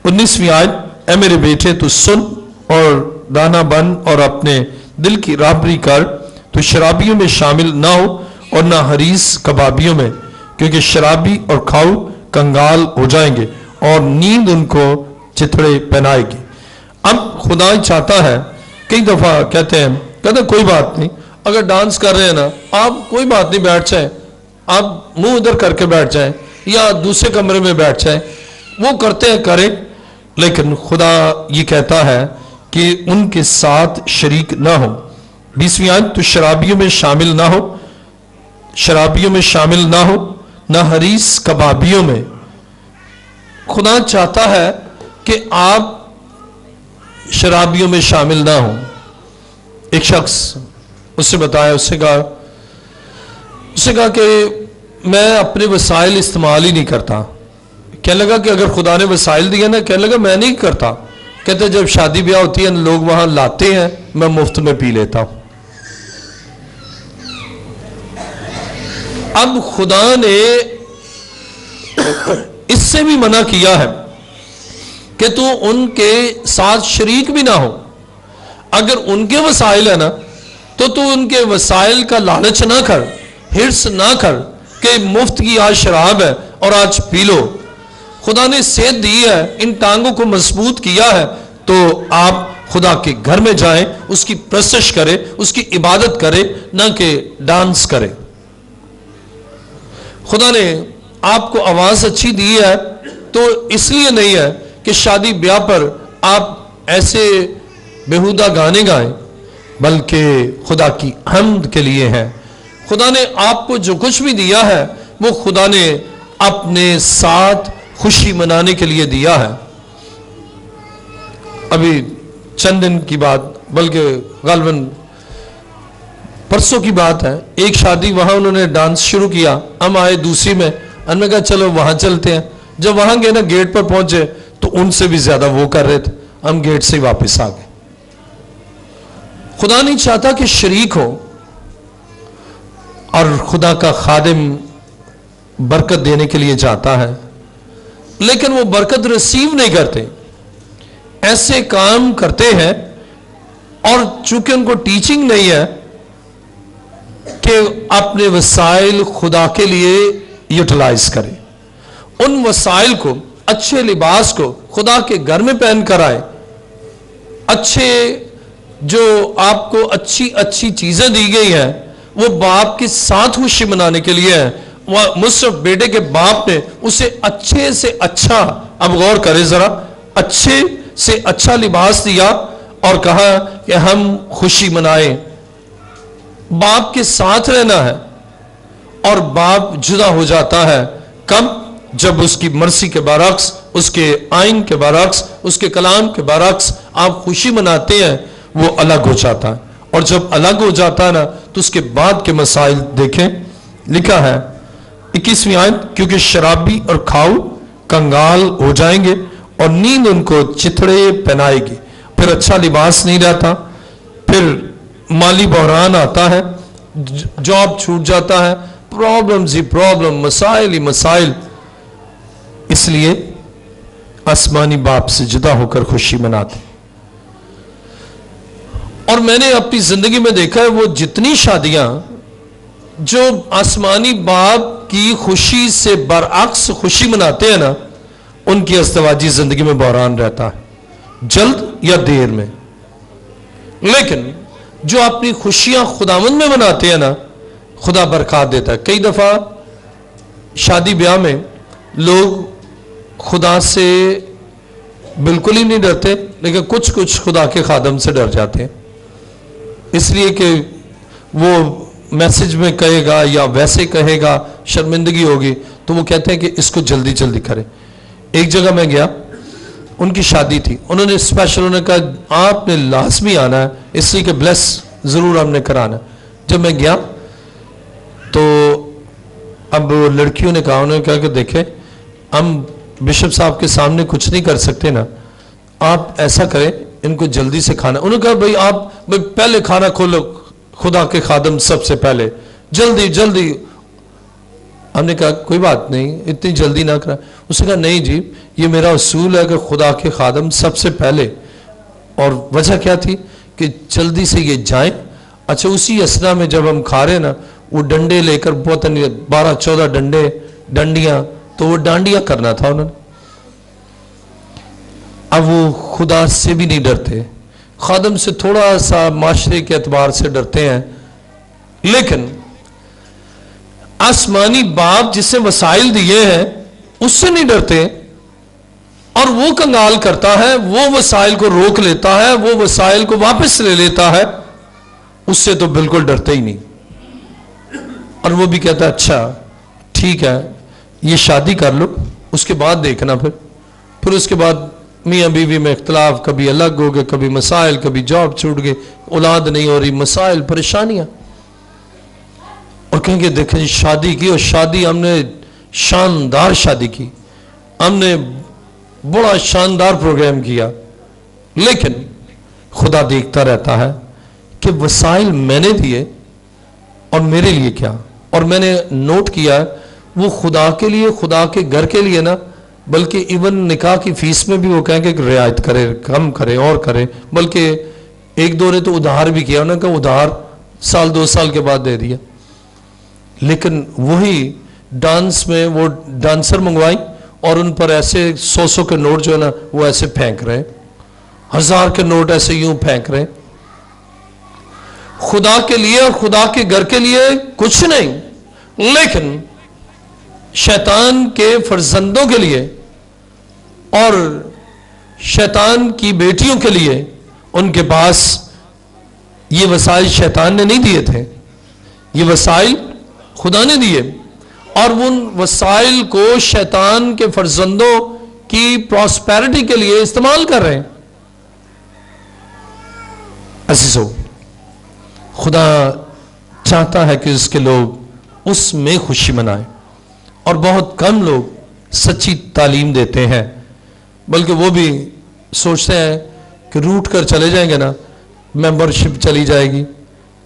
19ویں آیت، اے میرے بیٹے تو سن اور دانا بن اور اپنے دل کی رہبری کر، تو شرابیوں میں شامل نہ ہو اور نہ حریص کبابیوں میں، کیونکہ شرابی اور کھاؤ کنگال ہو جائیں گے اور نیند ان کو چتڑے پہنائے گی۔ اب خدا چاہتا ہے، کئی دفعہ کہتے ہیں کوئی بات نہیں، اگر ڈانس کر رہے ہیں نا آپ کوئی بات نہیں، بیٹھ جائیں، آپ منہ ادھر کر کے بیٹھ جائیں یا دوسرے کمرے میں بیٹھ جائیں، وہ کرتے ہیں کریں، لیکن خدا یہ کہتا ہے کہ ان کے ساتھ شریک نہ ہو۔ 20ویں آیت، تو شرابیوں میں شامل نہ ہو، شرابیوں میں شامل نہ ہو، نہ حریص کبابیوں میں۔ خدا چاہتا ہے کہ آپ شرابیوں میں شامل نہ ہوں۔ ایک شخص اس سے بتایا، اس سے کہا کہ میں اپنے وسائل استعمال ہی نہیں کرتا۔ کہنے لگا کہ اگر خدا نے وسائل دیا نا، کہنے لگا میں نہیں کرتا، کہتے جب شادی بیاہ ہوتی ہے لوگ وہاں لاتے ہیں میں مفت میں پی لیتا ہوں۔ اب خدا نے اس سے بھی منع کیا ہے کہ تو ان کے ساتھ شریک بھی نہ ہو۔ اگر ان کے وسائل ہے نا تو ان کے وسائل کا لالچ نہ کر، ہرس نہ کر کہ مفت کی آج شراب ہے اور آج پی لو۔ خدا نے صحت دی ہے، ان ٹانگوں کو مضبوط کیا ہے، تو آپ خدا کے گھر میں جائیں، اس کی پرستش کریں، اس کی عبادت کریں، نہ کہ ڈانس کریں۔ خدا نے آپ کو آواز اچھی دی ہے تو اس لیے نہیں ہے کہ شادی بیاہ پر آپ ایسے بیہودہ گانے گائیں، بلکہ خدا کی حمد کے لیے ہے۔ خدا نے آپ کو جو کچھ بھی دیا ہے وہ خدا نے اپنے ساتھ خوشی منانے کے لیے دیا ہے۔ ابھی چند دن کی بات، بلکہ غالباً پرسوں کی بات ہے، ایک شادی وہاں انہوں نے ڈانس شروع کیا، ہم آئے دوسری میں، ہم نے کہا چلو وہاں چلتے ہیں۔ جب وہاں گئے نا گیٹ پر پہنچے تو ان سے بھی زیادہ وہ کر رہے تھے، ہم گیٹ سے ہی واپس آ گئے۔ خدا نہیں چاہتا کہ شریک ہو، اور خدا کا خادم برکت دینے کے لیے جاتا ہے لیکن وہ برکت ریسیو نہیں کرتے، ایسے کام کرتے ہیں، اور چونکہ ان کو ٹیچنگ نہیں ہے کہ اپنے وسائل خدا کے لیے یوٹیلائز کریں۔ ان وسائل کو अच्छे लिबास को खुदा के घर में पहन कर आए, अच्छे जो आपको अच्छी अच्छी चीजें दी गई हैं वो बाप के साथ खुशी मनाने के लिए है। वह मुसरफ बेटे के बाप ने उसे अच्छे से अच्छा, अब गौर करें जरा, अच्छे से अच्छा लिबास दिया और कहा कि हम खुशी मनाएं। बाप के साथ रहना है और बाप जुदा हो जाता है कब? जब उसकी मर्जी के बरक्स, उसके आइन के बरक्स, उसके कलाम के बरक्स आप खुशी मनाते हैं, वो अलग हो जाता है। और जब अलग हो जाता है ना तो उसके बाद के मसाइल देखें, लिखा है 21वीं आयत, क्योंकि शराबी और खाऊ कंगाल हो जाएंगे और नींद उनको चिथड़े पहनाएगी। फिर अच्छा लिबास नहीं रहता, फिर माली बहरान आता है, जॉब छूट जाता है, प्रॉब्लम्स ही प्रॉब्लम, मसाइल ही मसाइल। इसलिए आसमानी बाप से जुदा होकर खुशी मनाते। और मैंने अपनी जिंदगी में देखा है वो जितनी शादियां जो आसमानी बाप की खुशी से बरअक्स खुशी मनाते हैं ना, उनकी अज़दवाजी जिंदगी में बहरान रहता है, जल्द या देर में। लेकिन जो अपनी खुशियां खुदावंद में मनाते हैं ना, खुदा बरकत देता है। कई दफा शादी ब्याह में लोग खुदा से बिल्कुल ही नहीं डरते, लेकिन कुछ कुछ खुदा के खादम से डर जाते हैं, इसलिए कि वो मैसेज में कहेगा या वैसे कहेगा, शर्मिंदगी होगी, तो वो कहते हैं कि इसको जल्दी जल्दी करें। एक जगह मैं गया, उनकी शादी थी, उन्होंने स्पेशल उन्होंने कहा आपने लाजमी आना है, इसलिए कि ब्लेस जरूर हमने कराना। जब मैं गया तो अब लड़कियों ने कहा, उन्होंने कहा कि देखें हम बिशप साहब के सामने कुछ नहीं कर सकते ना, आप ऐसा करें इनको जल्दी से खाना। उन्होंने कहा भाई आप पहले खाना खोलो, खुदा के खादम सबसे पहले, जल्दी जल्दी। हमने कहा कोई बात नहीं, इतनी जल्दी ना करा। उसने कहा नहीं जी, ये मेरा उसूल है कि खुदा के खादम सबसे पहले। और वजह क्या थी कि जल्दी से ये जाएं। अच्छा, उसी असना में जब हम खा रहे ना, वो डंडे लेकर, बहुत 12-14 डंडे, डंडियां, तो वो डांडिया करना था उन्होंने। अब वो खुदा से भी नहीं डरते, खादम से थोड़ा सा माशरे के एतबार से डरते हैं, लेकिन आसमानी बाप जिसे वसाइल दिए हैं उससे नहीं डरते। और वो कंगाल करता है, वो वसाइल को रोक लेता है, वो वसाइल को वापस ले लेता है, उससे तो बिल्कुल डरते ही नहीं। और वो भी कहता है अच्छा ठीक है, ये शादी कर लो, उसके बाद देखना। फिर उसके बाद मियाँ बीवी में इख्तलाफ, कभी अलग हो गए, कभी मसाइल, कभी जॉब छूट गई, औलाद नहीं हो रही, मसाइल, परेशानियां। और कहेंगे देखें शादी की, और शादी हमने शानदार शादी की, हमने बड़ा शानदार प्रोग्राम किया, लेकिन खुदा देखता रहता है कि वसाइल मैंने दिए और मेरे लिए क्या। और मैंने नोट किया वो खुदा के लिए, खुदा के घर के लिए ना, बल्कि इवन निकाह की फीस में भी वो कहेंगे कि रियायत करे, कम करे और करे। बल्कि एक दो ने तो उधार भी किया, उन्होंने कहा उधार 1-2 साल के बाद दे दिया। लेकिन वही डांस में वो डांसर मंगवाई और उन पर ऐसे 100 के नोट जो है ना वो ऐसे फेंक रहे, 1000 के नोट ऐसे यूं फेंक रहे। खुदा के लिए और खुदा के घर के लिए कुछ नहीं, लेकिन शैतान के फर्जंदों के लिए और शैतान की बेटियों के लिए उनके पास ये वसाइल शैतान ने नहीं दिए थे, ये वसाइल खुदा ने दिए। और उन वसाइल को शैतान के फर्जंदों की प्रॉस्पेरिटी के लिए इस्तेमाल कर रहे हैं। अजीजों, खुदा चाहता है कि उसके लोग उसमें खुशी मनाएं, और बहुत कम लोग सच्ची तालीम देते हैं, बल्कि वो भी सोचते हैं कि रूट कर चले जाएंगे ना, मेंबरशिप चली जाएगी,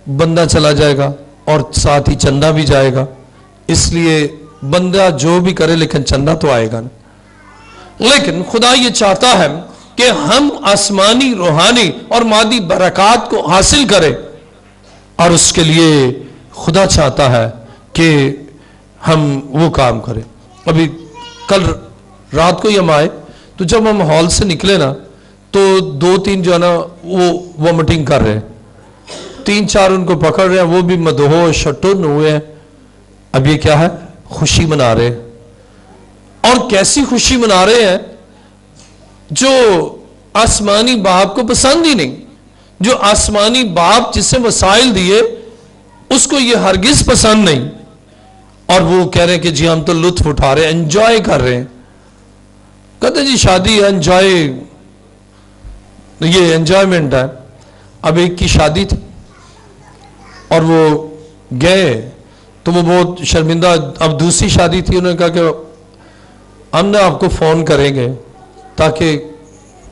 बंदा चला जाएगा और साथ ही चंदा भी जाएगा, इसलिए बंदा जो भी करे लेकिन चंदा तो आएगा ना। लेकिन खुदा ये चाहता है कि हम आसमानी, रूहानी और मादी बरकत को हासिल करें, और उसके लिए खुदा चाहता है कि हम वो काम करें। अभी कल रात को ही हम आए, तो जब हम हॉल से निकले ना तो 2-3 जो है ना वो वॉमिटिंग कर रहे हैं, 3-4 उनको पकड़ रहे हैं, वो भी मदहोश टुन हुए हैं। अब ये क्या है? खुशी मना रहे हैं। और कैसी खुशी मना रहे हैं जो आसमानी बाप को पसंद ही नहीं। जो आसमानी बाप जिसे वसाइल दिए उसको ये हरगिज पसंद नहीं। और वो कह रहे हैं कि जी हम तो लुत्फ उठा रहे हैं, एंजॉय कर रहे हैं। कहते जी शादी एंजॉय, ये एंजॉयमेंट है। अब एक की शादी थी और वो गए तो वो बहुत शर्मिंदा। अब दूसरी शादी थी, उन्होंने कहा कि हम ना आपको फोन करेंगे, ताकि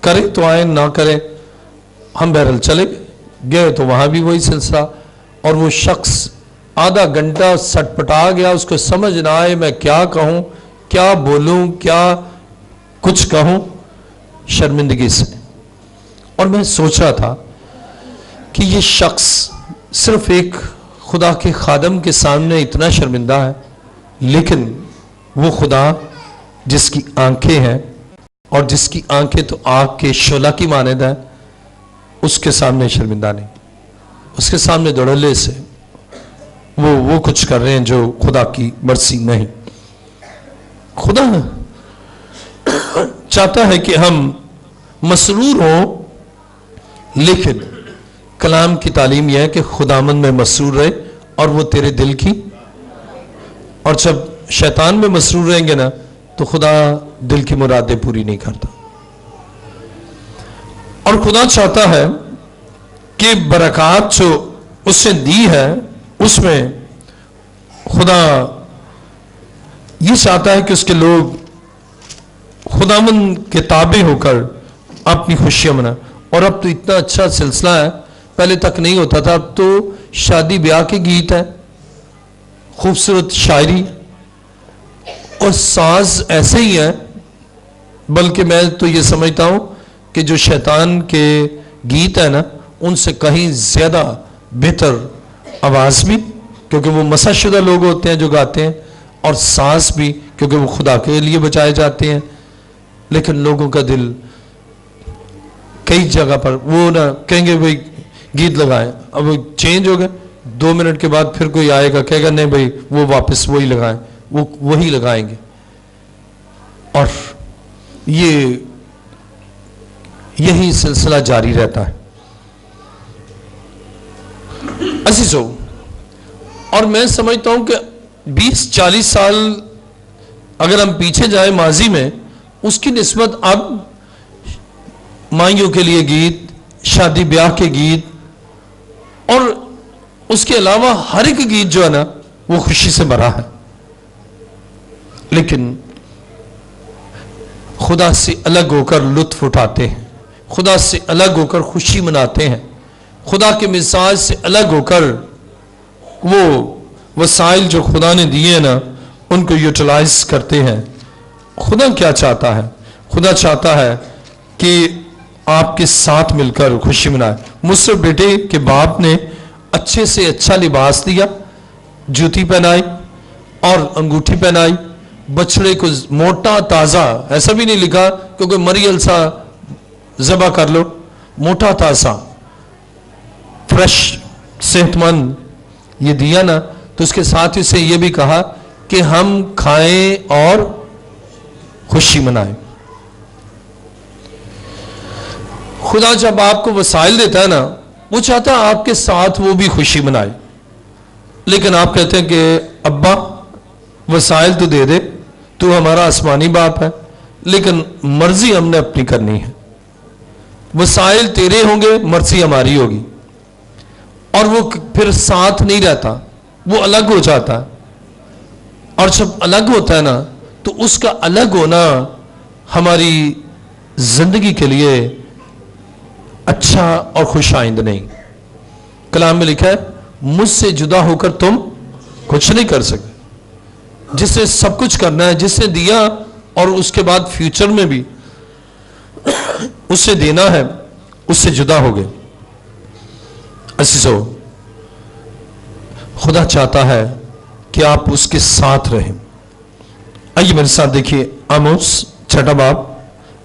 करें तो आए, ना करें हम बहरल चले गए। तो वहां भी वही सिलसिला। और वो शख्स आधा घंटा सटपटा गया, उसको समझ ना आए मैं क्या कहूं, क्या बोलूं, क्या कुछ कहूं, शर्मिंदगी से। और मैं सोच रहा था कि ये शख्स सिर्फ एक खुदा के खादम के सामने इतना शर्मिंदा है, लेकिन वो खुदा जिसकी आंखें हैं और जिसकी आंखें तो आग के शोला की मानद है, उसके सामने शर्मिंदा नहीं। उसके सामने धड़ल्ले से वो कुछ कर रहे हैं जो खुदा की मर्जी नहीं। खुदा चाहता है कि हम मसरूर हों, लेकिन कलाम की तालीम यह है कि खुदामंद में मसरूर रहे और वो तेरे दिल की। और जब शैतान में मसरूर रहेंगे ना तो खुदा दिल की मुरादें पूरी नहीं करता। और खुदा चाहता है कि बरकत जो उसने दी है उसमें खुदा ये चाहता है कि उसके लोग खुदामंद के ताबे होकर अपनी खुशियां मनाएं। और अब तो इतना अच्छा सिलसिला है, पहले तक नहीं होता था। अब तो शादी ब्याह के गीत है, खूबसूरत शायरी और साज ऐसे ही है। बल्कि मैं तो ये समझता हूं कि जो शैतान के गीत है ना उनसे कहीं ज्यादा बेहतर आवाज भी, क्योंकि वो मसाशुदा लोग होते हैं जो गाते हैं, और सांस भी क्योंकि वो खुदा के लिए बचाए जाते हैं। लेकिन लोगों का दिल कई जगह पर वो ना कहेंगे भाई गीत लगाएं, अब वो चेंज हो गए, 2 मिनट के बाद फिर कोई आएगा कहेगा नहीं भाई वो वापस वही लगाएं, वो वही लगाएंगे। और यही सिलसिला जारी रहता है अजीजों। और मैं समझता हूं कि 20-40 साल अगर हम पीछे जाए माजी में, उसकी निस्बत अब माइयों के लिए गीत, शादी ब्याह के गीत और उसके अलावा हर एक गीत जो है ना वो खुशी से भरा है। लेकिन खुदा से अलग होकर लुत्फ उठाते हैं, खुदा से अलग होकर खुशी मनाते हैं, खुदा के मिजाज से अलग होकर वो वसाइल जो खुदा ने दिए ना उनको यूटिलाइज करते हैं। खुदा क्या चाहता है? खुदा चाहता है कि आपके साथ मिलकर खुशी मनाए। मुझसे बेटे के बाप ने अच्छे से अच्छा लिबास दिया, जूती पहनाई और अंगूठी पहनाई, बछड़े को मोटा ताज़ा, ऐसा भी नहीं लिखा क्योंकि मरियल सा ज़बा कर लो, मोटा ताज़ा फ्रेश सेहतमंद ये दिया ना, तो उसके साथ ही से ये भी कहा कि हम खाएं और खुशी मनाएं। खुदा जब आपको वसाइल देता है ना वो चाहता है आपके साथ वो भी खुशी मनाए। लेकिन आप कहते हैं कि अब्बा वसाइल तो दे दे, तू हमारा आसमानी बाप है, लेकिन मर्जी हमने अपनी करनी है। वसाइल तेरे होंगे, मर्जी हमारी होगी। और वो फिर साथ नहीं रहता, वो अलग हो जाता है। और जब अलग होता है ना तो उसका अलग होना हमारी जिंदगी के लिए अच्छा और खुशाइंद नहीं। कलाम में लिखा है मुझसे जुदा होकर तुम कुछ नहीं कर सकते। जिसने सब कुछ करना है, जिसने दिया और उसके बाद फ्यूचर में भी उससे देना है, उससे जुदा हो गए। असीसो, खुदा चाहता है कि आप उसके साथ रहें। आइए मेरे साथ देखिए आमोस छठा बाब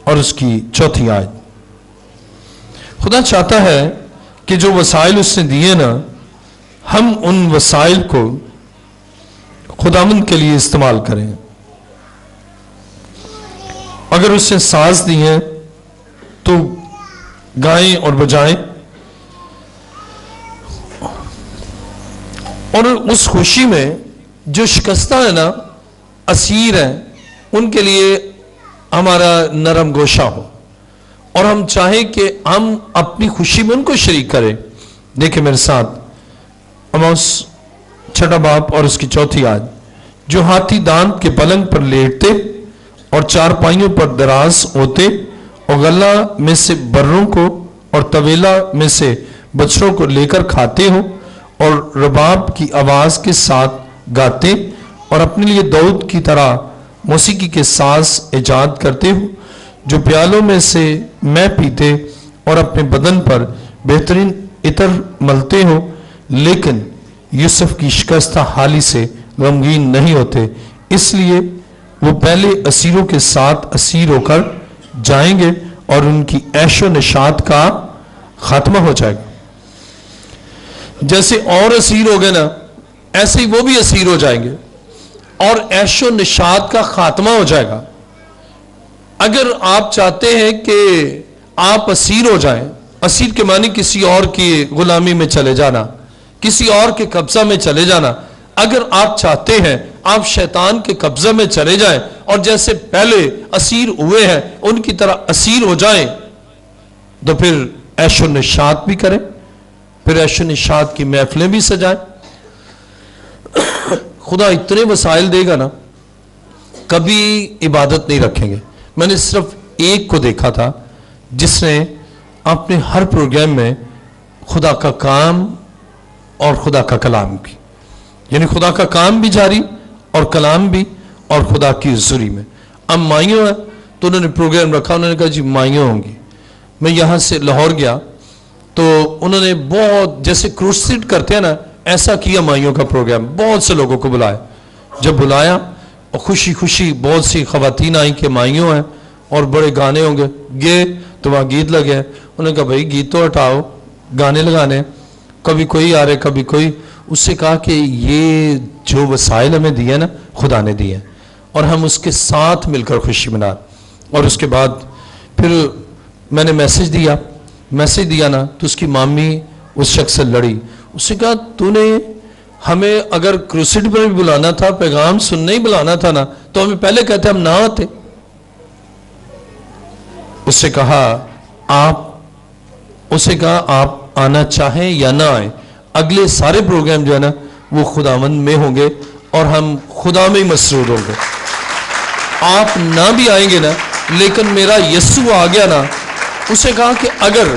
और उसकी चौथी आयत। खुदा चाहता है कि जो वसाइल उसने दिए ना, हम उन वसाइल को खुदावंद के लिए इस्तेमाल करें। अगर उसने साज दी है तो गाएं और बजाएं, और उस खुशी में जो शिकस्ता है ना, असीर है, उनके लिए हमारा नरम गोशा हो और हम चाहें कि हम अपनी खुशी में उनको शरीक करें। देखिए मेरे साथ आमोस छठा बाब और उसकी चौथी आयत। जो हाथी दांत के पलंग पर लेटते और चारपाइयों पर दराज होते और गला में से बर्रों को और तवेला में से बछड़ों को लेकर खाते हो और रबाब की आवाज के साथ गाते और अपने लिए दाऊद की तरह मौसीकी के साज इजाद करते हो, जो प्यालों में से मैं पीते और अपने बदन पर बेहतरीन इतर मलते हो, लेकिन यूसुफ की शिकस्ता हाली से गमगीन नहीं होते, इसलिए वो पहले असीरों के साथ असीर होकर जाएंगे और उनकी ऐशो निशात का खात्मा हो जाएगा। जैसे और असीर हो गए ना, ऐसे ही वो भी असीर हो जाएंगे और ऐशो निशात का खात्मा हो जाएगा। अगर आप चाहते हैं कि आप असीर हो जाएं, असीर के मानी किसी और की गुलामी में चले जाना, किसी और के कब्जा में चले जाना, अगर आप चाहते हैं आप शैतान के कब्जा में चले जाएं और जैसे पहले असीर हुए हैं उनकी तरह असीर हो जाएं, तो फिर ऐशो निशात भी करें, फिर ऐशो निशात की महफिलें भी सजाएं। खुदा इतने वसाइल देगा ना, कभी इबादत नहीं रखेंगे। मैंने सिर्फ एक को देखा था जिसने अपने हर प्रोग्राम में खुदा का काम और खुदा का कलाम की, यानी खुदा का काम भी जारी और कलाम भी और खुदा की हुजूरी में। अब माइयों है तो उन्होंने प्रोग्राम रखा, उन्होंने कहा जी माइयों होंगी। मैं यहाँ से लाहौर गया तो उन्होंने बहुत जैसे क्रूसेड करते हैं ना, ऐसा किया माइयों का प्रोग्राम, बहुत से लोगों को बुलाया। जब बुलाया और खुशी खुशी बहुत सी खवातीन आई कि माइयों हैं और बड़े गाने होंगे, गए तो वहाँ गीत लगे। उन्होंने कहा भाई गीत तो हटाओ, गाने लगाने, कभी कोई आ रहे कभी कोई। उससे कहा कि ये जो वसाइल हमें दिए ना, खुदा ने दिए और हम उसके साथ मिलकर खुशी मना। और उसके बाद फिर मैंने मैसेज दिया ना, तो उसकी मामी उस शख्स से लड़ी। उससे कहा तूने हमें अगर क्रूसेड पर भी बुलाना था, पैगाम सुनने ही बुलाना था ना, तो हमें पहले कहते हम ना आते। उससे कहा आप आना चाहें या ना आए, अगले सारे प्रोग्राम जो है ना वो खुदावंद में होंगे और हम खुदा में ही मसरूर होंगे। आप ना भी आएंगे ना, लेकिन मेरा यस्सु आ गया ना। उसे कहा कि अगर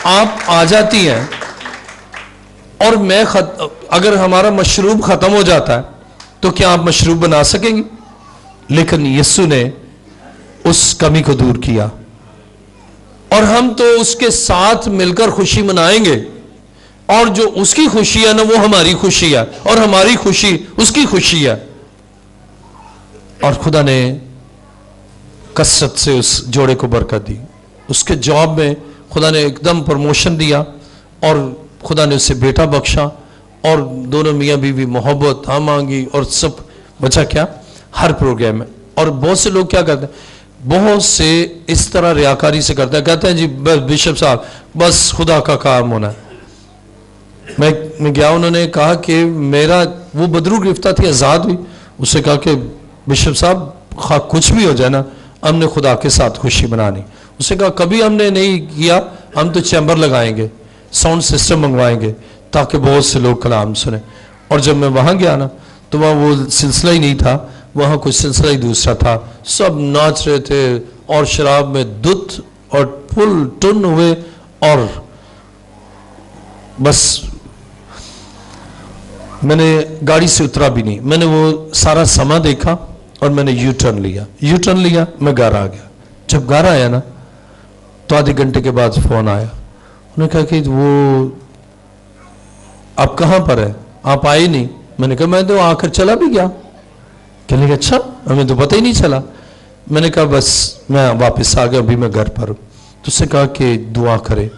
आप आ जाती हैं और अगर हमारा मशरूब खत्म हो जाता है तो क्या आप मशरूब बना सकेंगे? लेकिन यीशु ने उस कमी को दूर किया और हम तो उसके साथ मिलकर खुशी मनाएंगे, और जो उसकी खुशी है ना वो हमारी खुशी है और हमारी खुशी उसकी खुशी है। और खुदा ने कसरत से उस जोड़े को बरकत दी। उसके जॉब में खुदा ने एकदम प्रमोशन दिया और खुदा ने उसे बेटा बख्शा और दोनों मियाँ बीवी मोहब्बत हाँ मांगी और सब बचा क्या हर प्रोग्राम में। और बहुत से लोग क्या करते हैं, बहुत से इस तरह रियाकारी से करते हैं, कहते हैं जी बस बिशप साहब बस खुदा का काम होना है। मैं गया, उन्होंने कहा कि मेरा वो बदरू गिरफ्तार थी, आज़ाद हुई। उससे कहा कि बिशप साहब कुछ भी हो जाए ना, हमने खुदा के साथ खुशी मनानी। उससे कहा कभी हमने नहीं किया, हम तो चैम्बर लगाएंगे, साउंड सिस्टम मंगवाएंगे ताकि बहुत से लोग कलाम सुने। और जब मैं वहाँ गया ना तो वहाँ वो सिलसिला ही नहीं था, वहाँ कुछ सिलसिला ही दूसरा था। सब नाच रहे थे और शराब में दुत और फुल टुन हुए और बस मैंने गाड़ी से उतरा भी नहीं। मैंने वो सारा समा देखा और मैंने यू टर्न लिया, मैं घर आ गया। जब घर आया ना तो आधे घंटे के बाद फोन आया। उन्होंने कहा कि वो आप कहाँ पर है, आप आए नहीं। मैंने कहा मैं तो आकर चला भी गया। कहने लगे अच्छा, हमें तो पता ही नहीं चला। मैंने कहा बस मैं वापस आ गया, अभी मैं घर पर हूँ। तो उसने कहा कि दुआ करे।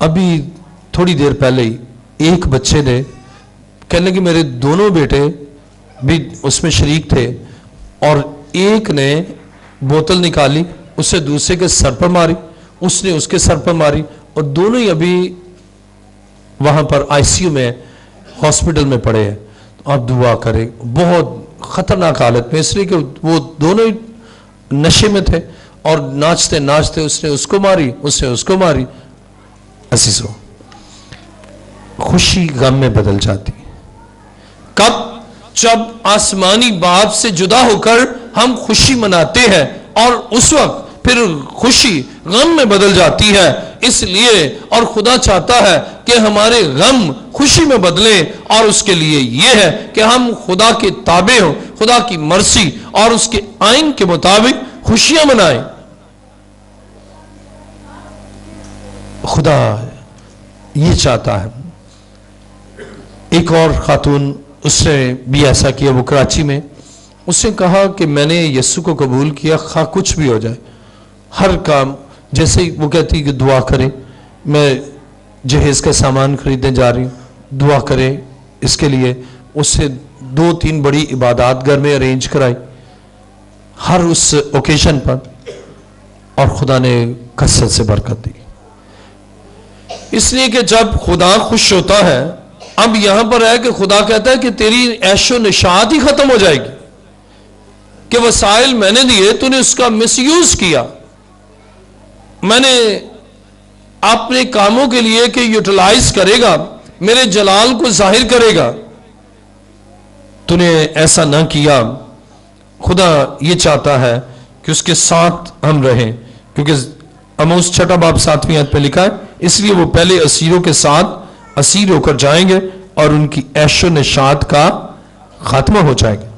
अभी थोड़ी देर पहले ही एक बच्चे ने कहने कि मेरे दोनों बेटे भी उसमें शरीक थे और एक ने बोतल निकाली, उससे दूसरे के सर पर मारी, उसने उसके सर पर मारी और दोनों ही अभी वहां पर आईसीयू में हॉस्पिटल में पड़े हैं। तो आप दुआ करें, बहुत खतरनाक हालत में, इसलिए कि वो दोनों ही नशे में थे और नाचते नाचते उसने उसको मारी, उसने उसको मारी। असीसो, खुशी गम में बदल जाती। कब? जब आसमानी बाप से जुदा होकर हम खुशी मनाते हैं और उस वक्त फिर खुशी गम में बदल जाती है। इसलिए और खुदा चाहता है कि हमारे गम खुशी में बदले और उसके लिए यह है कि हम खुदा के ताबे हों, खुदा की मर्जी और उसके आइन के मुताबिक खुशियां मनाएं। खुदा ये चाहता है। एक और खातून, उसने भी ऐसा किया, वो कराची में, उसने कहा कि मैंने यीशु को कबूल किया, खा कुछ भी हो जाए, हर काम, जैसे ही वो कहती कि दुआ करें, मैं जहेज का सामान खरीदने जा रही हूँ, दुआ करें इसके लिए। उससे 2-3 बड़ी इबादत घर में अरेंज कराई हर उस ओकेजन पर, और खुदा ने कसरत से बरकत दी। इसलिए कि जब खुदा खुश होता है, अब यहां पर है कि खुदा कहता है कि तेरी ऐशो निशात ही खत्म हो जाएगी, कि वसाइल मैंने दिए, तूने उसका मिसयूज किया, मैंने अपने कामों के लिए कि यूटिलाइज करेगा, मेरे जलाल को जाहिर करेगा, तूने ऐसा ना किया। खुदा ये चाहता है कि उसके साथ हम रहें, क्योंकि अमोस 6 बाब 7वीं आयत पे लिखा है, इसलिए वो पहले असीरों के साथ असीर होकर जाएंगे और उनकी ऐशो निशात का खात्मा हो जाएगा।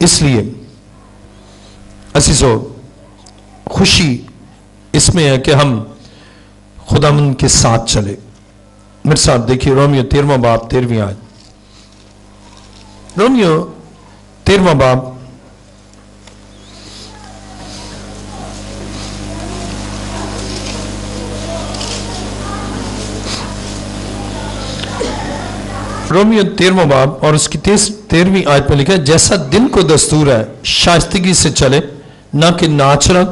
इसलिए असीसो, खुशी इसमें है कि हम खुदावंद के साथ चले। मेरे साथ देखिए रोमियो 13वां बाब 13वीं आयत। रोमियो 13वां बाब रोमियो 13वां बाब और उसकी 13वीं आयत में लिखा है, जैसा दिन को दस्तूर है शाइस्तगी से चले, न कि नाच रंग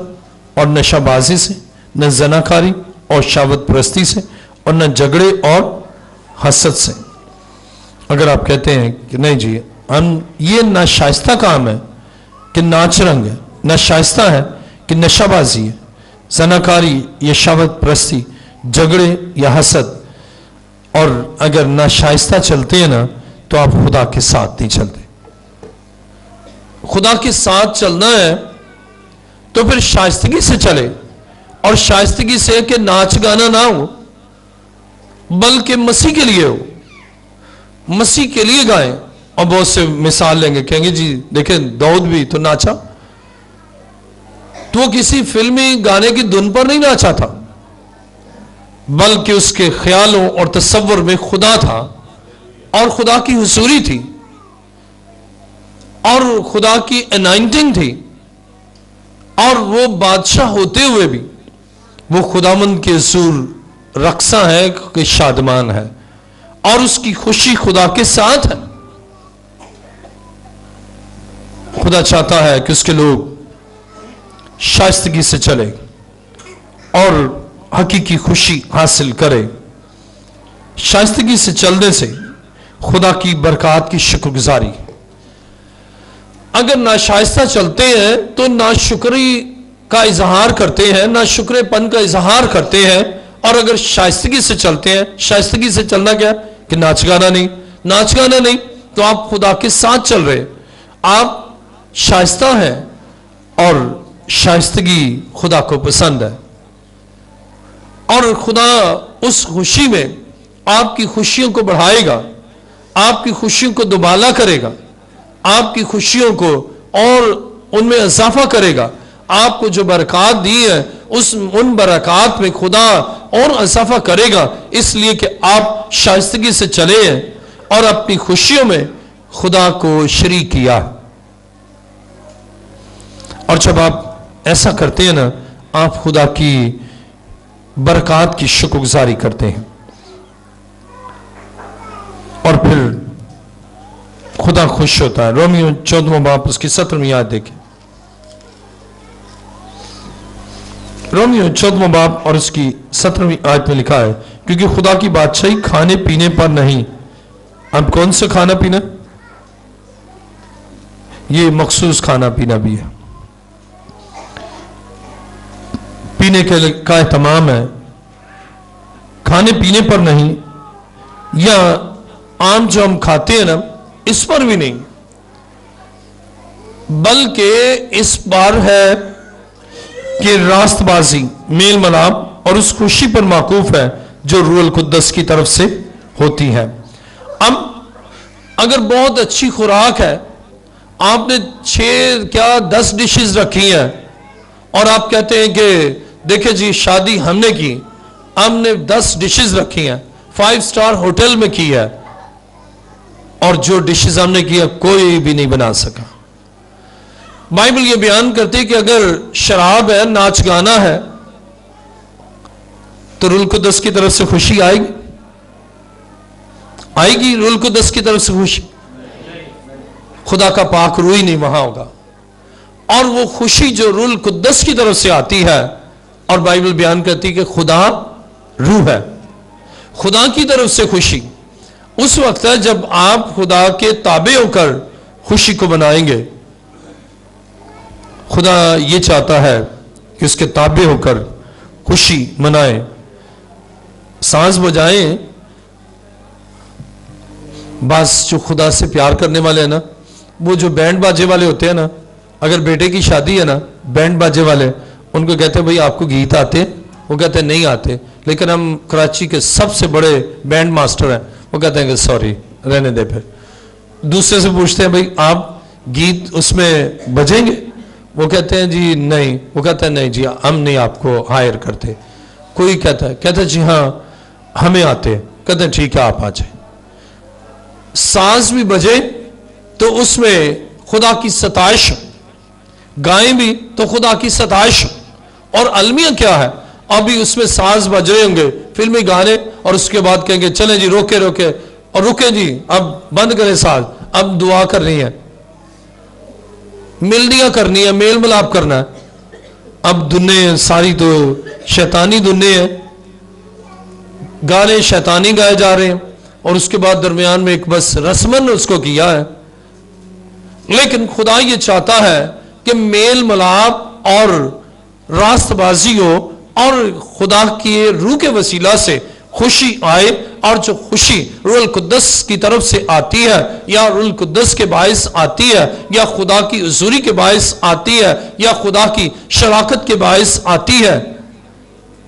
और नशाबाजी से, न जनाकारी और शावत परस्ती से, और न झगड़े और हसद से। अगर आप कहते हैं कि नहीं जी, हम ये ना शाइस्ता काम है कि नाच रंग है, ना शाइस्ता है कि नशाबाजी है, जनाकारी या शावत परस्ती, झगड़े या हसद, और अगर ना शाइस्ता चलते हैं ना, तो आप खुदा के साथ नहीं चलते। खुदा के साथ चलना है तो फिर शाइस्तगी से चले, और शाइस्तगी से कि नाच गाना ना हो, बल्कि मसीह के लिए हो, मसीह के लिए गाएं। और बहुत से मिसाल लेंगे, कहेंगे जी देखें दाऊद भी तो नाचा, तो वो किसी फिल्मी गाने की धुन पर नहीं नाचा था, बल्कि उसके ख्यालों और तसव्वुर में खुदा था और खुदा की हुजूरी थी और खुदा की अनाइंटिंग थी, और वो बादशाह होते हुए भी वो खुदावंद के हुजूर रक्सा है कि शादमान है, और उसकी खुशी खुदा के साथ है। खुदा चाहता है कि उसके लोग शाइस्तगी से चले और हकीकी खुशी हासिल करे। शाइस्तगी से चलने से खुदा की बरकत की शुक्रगुजारी। अगर नाशाइस्ता चलते हैं तो नाशुक्री का इजहार करते हैं, नाशुक्रेपन का इजहार करते हैं, और अगर शाइस्तगी से चलते हैं, शाइस्तगी से चलना क्या कि नाच गाना नहीं, नाच गाना नहीं, तो आप खुदा के साथ चल रहे, आप शाइस्ता हैं, और शाइस्तगी खुदा को पसंद है, और खुदा उस खुशी में आपकी खुशियों को बढ़ाएगा, आपकी खुशियों को दुबाला करेगा, आपकी खुशियों को और उनमें इजाफा करेगा। आपको जो बरकत दी है उन बरकत में खुदा और इजाफा करेगा, इसलिए कि आप शाइस्तगी से चले हैं और अपनी खुशियों में खुदा को शरीक किया। और जब आप ऐसा करते हैं ना, आप खुदा की बरकत की शुक्रगुजारी करते हैं और फिर खुदा खुश होता है। रोमियो 14वां बाब उसकी 17वीं आयत देखें। रोमियो 14वां बाब और उसकी 17वीं आयत में लिखा है, क्योंकि खुदा की बादशाही खाने पीने पर नहीं। अब कौन सा खाना पीना? ये मखसूस खाना पीना भी है, पीने के लिए का तमाम है, खाने पीने पर नहीं, या आम जो हम खाते हैं ना इस पर भी नहीं, बल्कि इस बार है कि रास्तबाजी, मेल मिलाप और उस खुशी पर माकूफ है जो रूहुल कुद्दस की तरफ से होती है। अब अगर बहुत अच्छी खुराक है, आपने 6 क्या 10 डिशेस रखी हैं और आप कहते हैं कि देखिए जी शादी हमने की, हमने 10 डिशेस रखी हैं, 5 स्टार होटल में की है, और जो डिशेस हमने की है कोई भी नहीं बना सका। बाइबल ये बयान करती है कि अगर शराब है, नाच गाना है, तो रूहुल कुद्दस की तरफ से खुशी आएगी? आएगी रूहुल कुद्दस की तरफ से खुशी? खुदा का पाक रूह ही नहीं वहां होगा। और वो खुशी जो रूहुल कुद्दस की तरफ से आती है, और बाइबल बयान करती है कि खुदा रूह है, खुदा की तरफ से खुशी उस वक्त है जब आप खुदा के ताबे होकर खुशी को बनाएंगे। खुदा ये चाहता है कि उसके ताबे होकर खुशी मनाएं, सांस बजाएं। बस जो खुदा से प्यार करने वाले हैं ना, वो जो बैंड बाजे वाले होते हैं ना, अगर बेटे की शादी है ना, बैंड बाजे वाले उनको कहते हैं भाई आपको गीत आते? वो कहते हैं नहीं आते, लेकिन हम कराची के सबसे बड़े बैंड मास्टर हैं, वो कहते हैं कि सॉरी रहने दे। फिर दूसरे से पूछते हैं भाई आप गीत उसमें बजेंगे? वो कहते हैं जी नहीं। वो कहते हैं नहीं जी हम नहीं आपको हायर करते। कोई कहता है जी हाँ हमें आते। कहते हैं ठीक है आप आ जाए। सांस भी बजे तो उसमें खुदा की सताइश, गाएं भी तो खुदा की सताइश। और अलमिया क्या है, अभी उसमें सांस बज रहे होंगे फिल्मी गाने, और उसके बाद कहेंगे चले जी रोके रोके, और रुके जी अब बंद करें सांस, अब दुआ करनी है, मिलनियां करनी है, मेल मिलाप करना है। अब दुनिया सारी तो शैतानी दुनिया है, गाने शैतानी गाए जा रहे हैं, और उसके बाद दरमियान में एक बस रस्मन उसको किया है। लेकिन खुदा ये चाहता है कि मेल मिलाप और रास्तबाजी हो, और खुदा की रूह के वसीला से खुशी आए, और जो खुशी रूहुल कुद्दस की तरफ से आती है, या रूहुल कुद्दस के बायस आती है, या खुदा की हुजूरी के बायस आती है, या खुदा की शराकत के बायस आती है,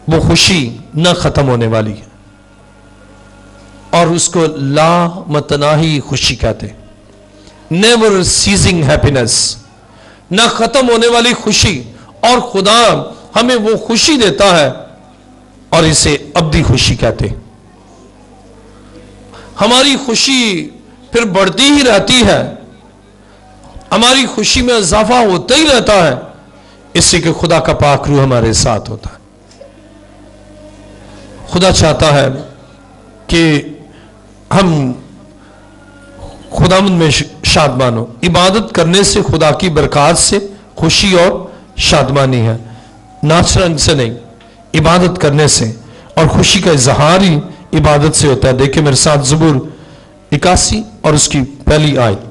वो खुशी न खत्म होने वाली है। और उसको ला मतनाही खुशी कहते हैं, नेवर सीजिंग हैप्पीनेस, न खत्म होने वाली खुशी। और खुदा हमें वो खुशी देता है, और इसे अब्दी खुशी कहते हैं। हमारी खुशी फिर बढ़ती ही रहती है, हमारी खुशी में इजाफा होता ही रहता है, इससे कि खुदा का पाक रूह हमारे साथ होता है। खुदा चाहता है कि हम खुदावंद में शादमान हो। इबादत करने से खुदा की बरकत से खुशी और शादमानी है, नाच रंग से नहीं, इबादत करने से। और खुशी का इजहार ही इबादत से होता है। देखिए मेरे साथ ज़बूर 81 और उसकी पहली आयत।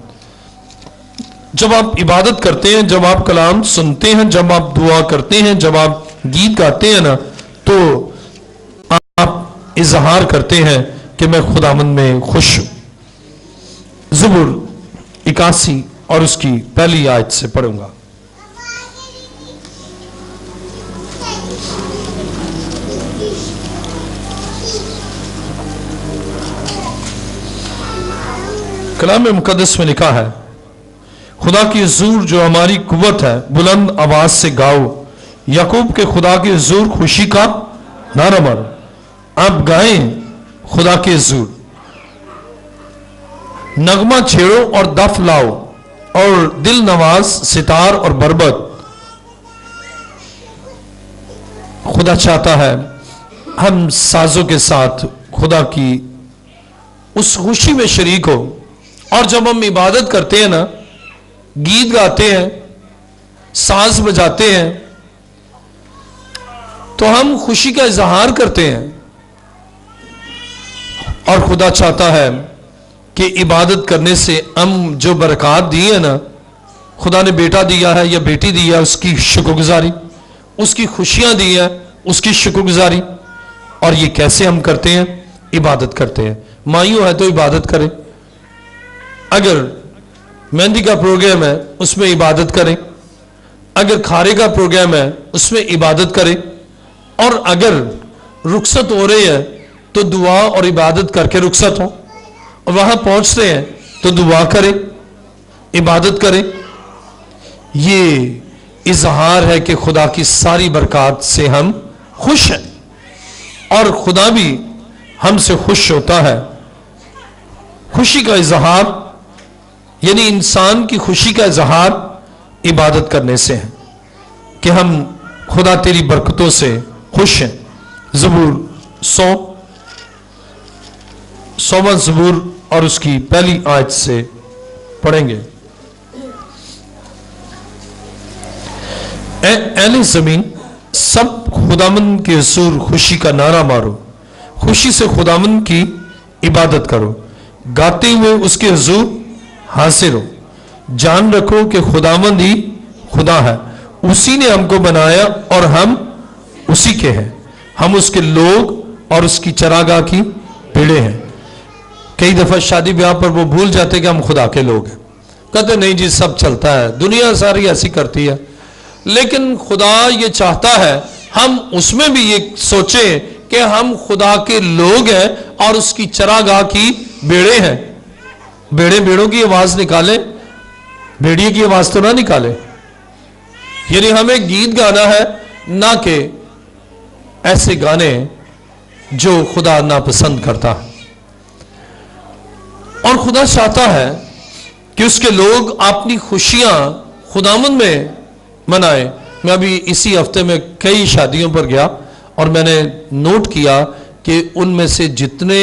जब आप इबादत करते हैं, जब आप कलाम सुनते हैं, जब आप दुआ करते हैं, जब आप गीत गाते हैं ना, तो आप इजहार करते हैं कि मैं खुदावंद में खुश हूं। ज़बूर 81 और उसकी पहली आयत से पढ़ूंगा। कलाम मुकद्दस में लिखा है, खुदा की हुजूर जो हमारी कुव्वत है, बुलंद आवाज से गाओ, याकूब के खुदा की हुजूर खुशी का नारा मारो। आप गाएं खुदा के हुजूर, नगमा छेड़ो और दफ लाओ और दिल नवाज सितार और बरबत। खुदा चाहता है हम साजों के साथ खुदा की उस खुशी में शरीक हो। और जब हम इबादत करते हैं ना, गीत गाते हैं, साज बजाते हैं, तो हम खुशी का इजहार करते हैं। और खुदा चाहता है कि इबादत करने से हम जो बरकत दी है ना, खुदा ने बेटा दिया है या बेटी दी है, उसकी शुक्रगुजारी, उसकी खुशियां दी है, उसकी शुक्रगुजारी। और ये कैसे हम करते हैं? इबादत करते हैं। मायूं है तो इबादत करें, अगर मेहंदी का प्रोग्राम है उसमें इबादत करें, अगर खारे का प्रोग्राम है उसमें इबादत करें, और अगर रुखसत हो रही है तो दुआ और इबादत करके रुखसत हो, और वहां पहुंचते हैं तो दुआ करें, इबादत करें। ये इजहार है कि खुदा की सारी बरकत से हम खुश हैं और खुदा भी हमसे खुश होता है। खुशी का इजहार यानी इंसान की खुशी का इजहार इबादत करने से है कि हम खुदा तेरी बरकतों से खुश हैं। ज़बूर 100वां ज़बूर और उसकी पहली आयत से पढ़ेंगे। ऐने ज़मीन सब खुदावंद के हुजूर खुशी का नारा मारो, खुशी से खुदावंद की इबादत करो, गाते हुए उसके हुजूर हाजिर हो। जान रखो कि खुदावंद ही खुदा है, उसी ने हमको बनाया और हम उसी के हैं, हम उसके लोग और उसकी चरागाह की भेड़ें हैं। कई दफा शादी ब्याह पर वो भूल जाते कि हम खुदा के लोग हैं, कहते नहीं जी सब चलता है, दुनिया सारी ऐसी करती है। लेकिन खुदा ये चाहता है हम उसमें भी ये सोचें कि हम खुदा के लोग हैं और उसकी चरागाह की भेड़ें हैं। भेड़े भेड़ों की आवाज निकाले, भेड़िए की आवाज तो ना निकाले। यानी हमें गीत गाना है, ना कि ऐसे गाने जो खुदा नापसंद करता है। और खुदा चाहता है कि उसके लोग अपनी खुशियां खुदावंद में मनाए। मैं अभी इसी हफ्ते में कई शादियों पर गया और मैंने नोट किया कि उनमें से जितने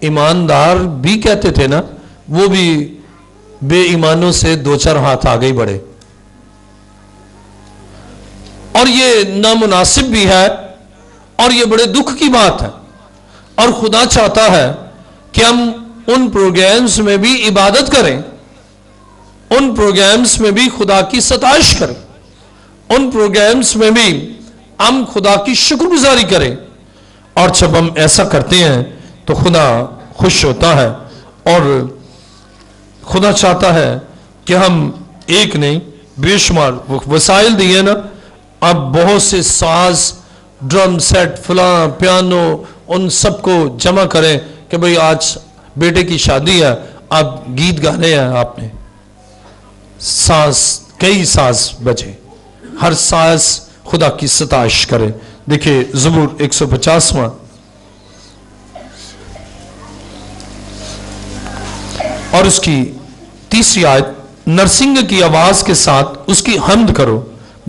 ईमानदार भी कहते थे ना, वो भी बेईमानों से दो चार हाथ आगे ही बढ़े। और ये नामुनासिब भी है और ये बड़े दुख की बात है। और खुदा चाहता है कि हम उन प्रोग्राम्स में भी इबादत करें, उन प्रोग्राम्स में भी खुदा की सताइश करें, उन प्रोग्राम्स में भी हम खुदा की शुक्रगुजारी करें। और जब हम ऐसा करते हैं तो खुदा खुश होता है। और खुदा चाहता है कि हम एक नहीं बेशुमार वसाइल दिए ना, अब बहुत से साज, ड्रम सेट, फलां, पियानो, उन सबको जमा करें कि भाई आज बेटे की शादी है, अब गीत गाने हैं। आपने साज, कई साज बजे, हर साज खुदा की सताइश करे। देखिए ज़बूर 150वां और उसकी तीसरी आयत, नरसिंह की आवाज के साथ उसकी हम्द करो,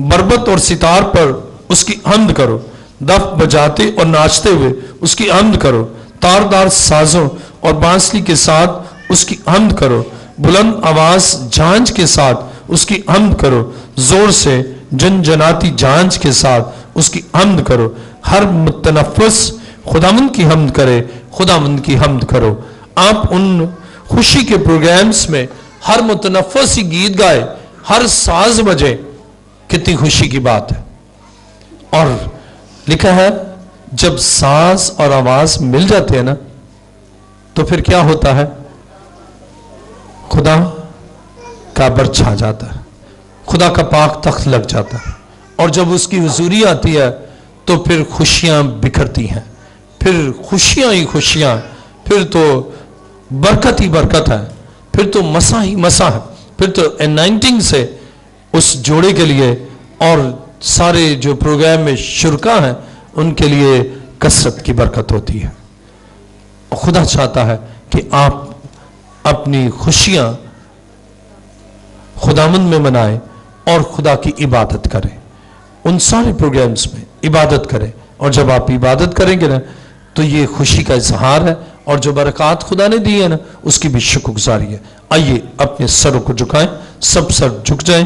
बरबत और सितार पर उसकी हम्द करो, दफ बजाते और नाचते हुए उसकी हम्द करो, तारदार साजों और बांसुरी के साथ उसकी हम्द करो, बुलंद आवाज झांझ के साथ उसकी हम्द करो, जोर से जनजनाती झांझ के साथ उसकी हम्द करो। हर मुतनफ्फिस खुदावंद की हम्द करे, खुदावंद की हम्द करो। आप उन खुशी के प्रोग्राम्स में हर मुतनफ्फिस ही गीत गाए, हर साज बजे, कितनी खुशी की बात है। और लिखा है जब साज और आवाज मिल जाते हैं ना, तो फिर क्या होता है? खुदा का बर छा जाता है, खुदा का पाक तख्त लग जाता है। और जब उसकी हुजूरी आती है तो फिर खुशियां बिखरती हैं, फिर खुशियां ही खुशियां, फिर तो बरकत ही बरकत है, फिर तो मसा ही मसा है, फिर तो एनाइंटिंग से उस जोड़े के लिए और सारे जो प्रोग्राम में शुरका हैं उनके लिए कसरत की बरकत होती है। खुदा चाहता है कि आप अपनी खुशियां खुदावंद में मनाए और खुदा की इबादत करें। उन सारे प्रोग्राम्स में इबादत करें, और जब आप इबादत करेंगे ना तो ये खुशी का इजहार है, और जो बरकत खुदा ने दी है ना उसकी भी शुक्रगुजारी है। आइए अपने सरों को झुकाएं, सब सर झुक जाएं।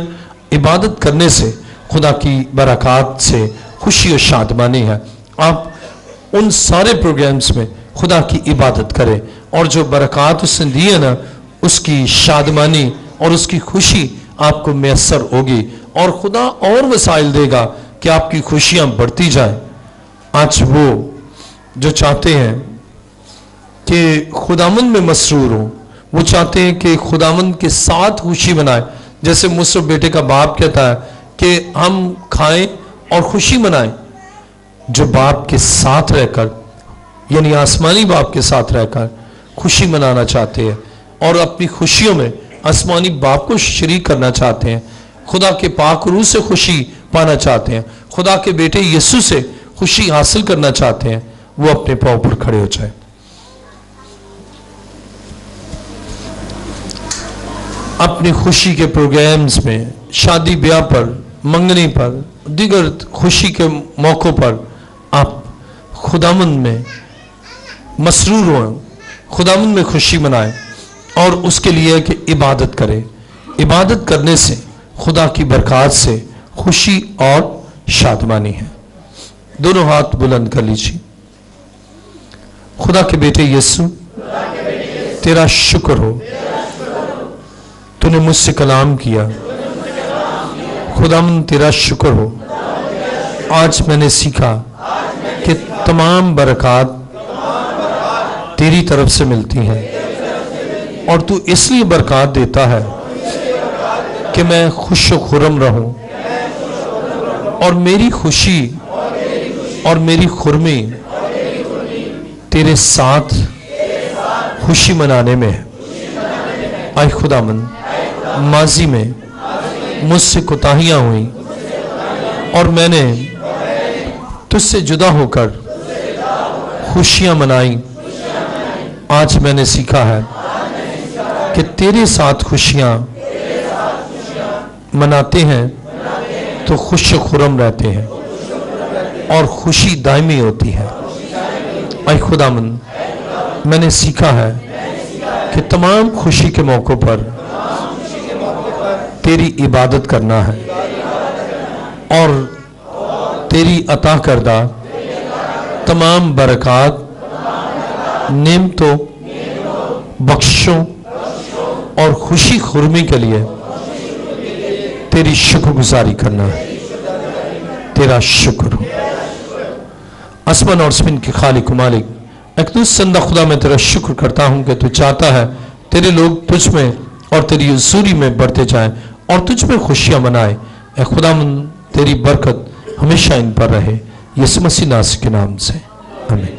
इबादत करने से खुदा की बरकत से खुशी और शादमानी है। आप उन सारे प्रोग्राम्स में खुदा की इबादत करें, और जो बरकत उसने दी है ना उसकी शादमानी और उसकी खुशी आपको मैसर होगी, और खुदा और वसाइल देगा कि आपकी खुशियां बढ़ती जाए। आज वो जो चाहते हैं कि खुदावंद में मसरूर हो, वो चाहते हैं कि खुदावंद के साथ खुशी मनाए। जैसे मुझसे बेटे का बाप कहता है कि हम खाएं और खुशी मनाएं। जो बाप के साथ रहकर, यानी आसमानी बाप के साथ रहकर खुशी मनाना चाहते हैं और अपनी खुशियों में आसमानी बाप को शरीक करना चाहते हैं, खुदा के पाक रूह से खुशी पाना चाहते हैं, खुदा के बेटे यीशु से खुशी हासिल करना चाहते हैं, वो अपने पांव पर खड़े हो जाए। अपनी खुशी के प्रोग्राम्स में, शादी ब्याह पर, मंगनी पर, दीगर खुशी के मौक़ों पर आप खुदावंद में मसरूर हों, खुदावंद में खुशी मनाएं, और उसके लिए कि इबादत करें। इबादत करने से खुदा की बरकत से खुशी और शादमानी है। दोनों हाथ बुलंद कर लीजिए। खुदा के बेटे यीशु, तेरा शुक्र हो, तूने मुझसे कलाम किया। खुदावंद तेरा शुक्र हो, आज मैंने सीखा कि तमाम बरकत तेरी तरफ से मिलती हैं, और तू इसलिए बरकत देता है कि मैं खुश और खुर्रम रहूं, और मेरी खुशी और मेरी खुर्मी तेरे साथ खुशी मनाने में है। आए खुदावंद, माजी में मुझसे कोताहियां हुई और मैंने तुझसे जुदा होकर खुशियां मनाई। आज मैंने सीखा है कि तेरे साथ खुशियां मनाते हैं तो खुश खुर्रम रहते हैं और खुशी दायमी होती है। ऐ खुदावंद, मैंने सीखा है कि तमाम खुशी के मौक़ों पर तेरी इबादत करना है, और तेरी अता करदा तमाम बरकत, नेमतों, बख्शों और खुशी खुर्मी के लिए तेरी शुक्रगुजारी करना है। तेरा शुक्र हो। आसमान और ज़मीन के खालिक मालिक, अक़दूस ज़िंदा खुदा, मैं तेरा शुक्र करता हूँ कि तू चाहता है तेरे लोग तुझ में और तेरी हुज़ूरी में बढ़ते जाएं और तुझ में खुशियाँ मनाएं। ऐ खुदावंद, तेरी बरकत हमेशा इन पर रहे। यीशु मसीह नासरी के नाम से, आमीन।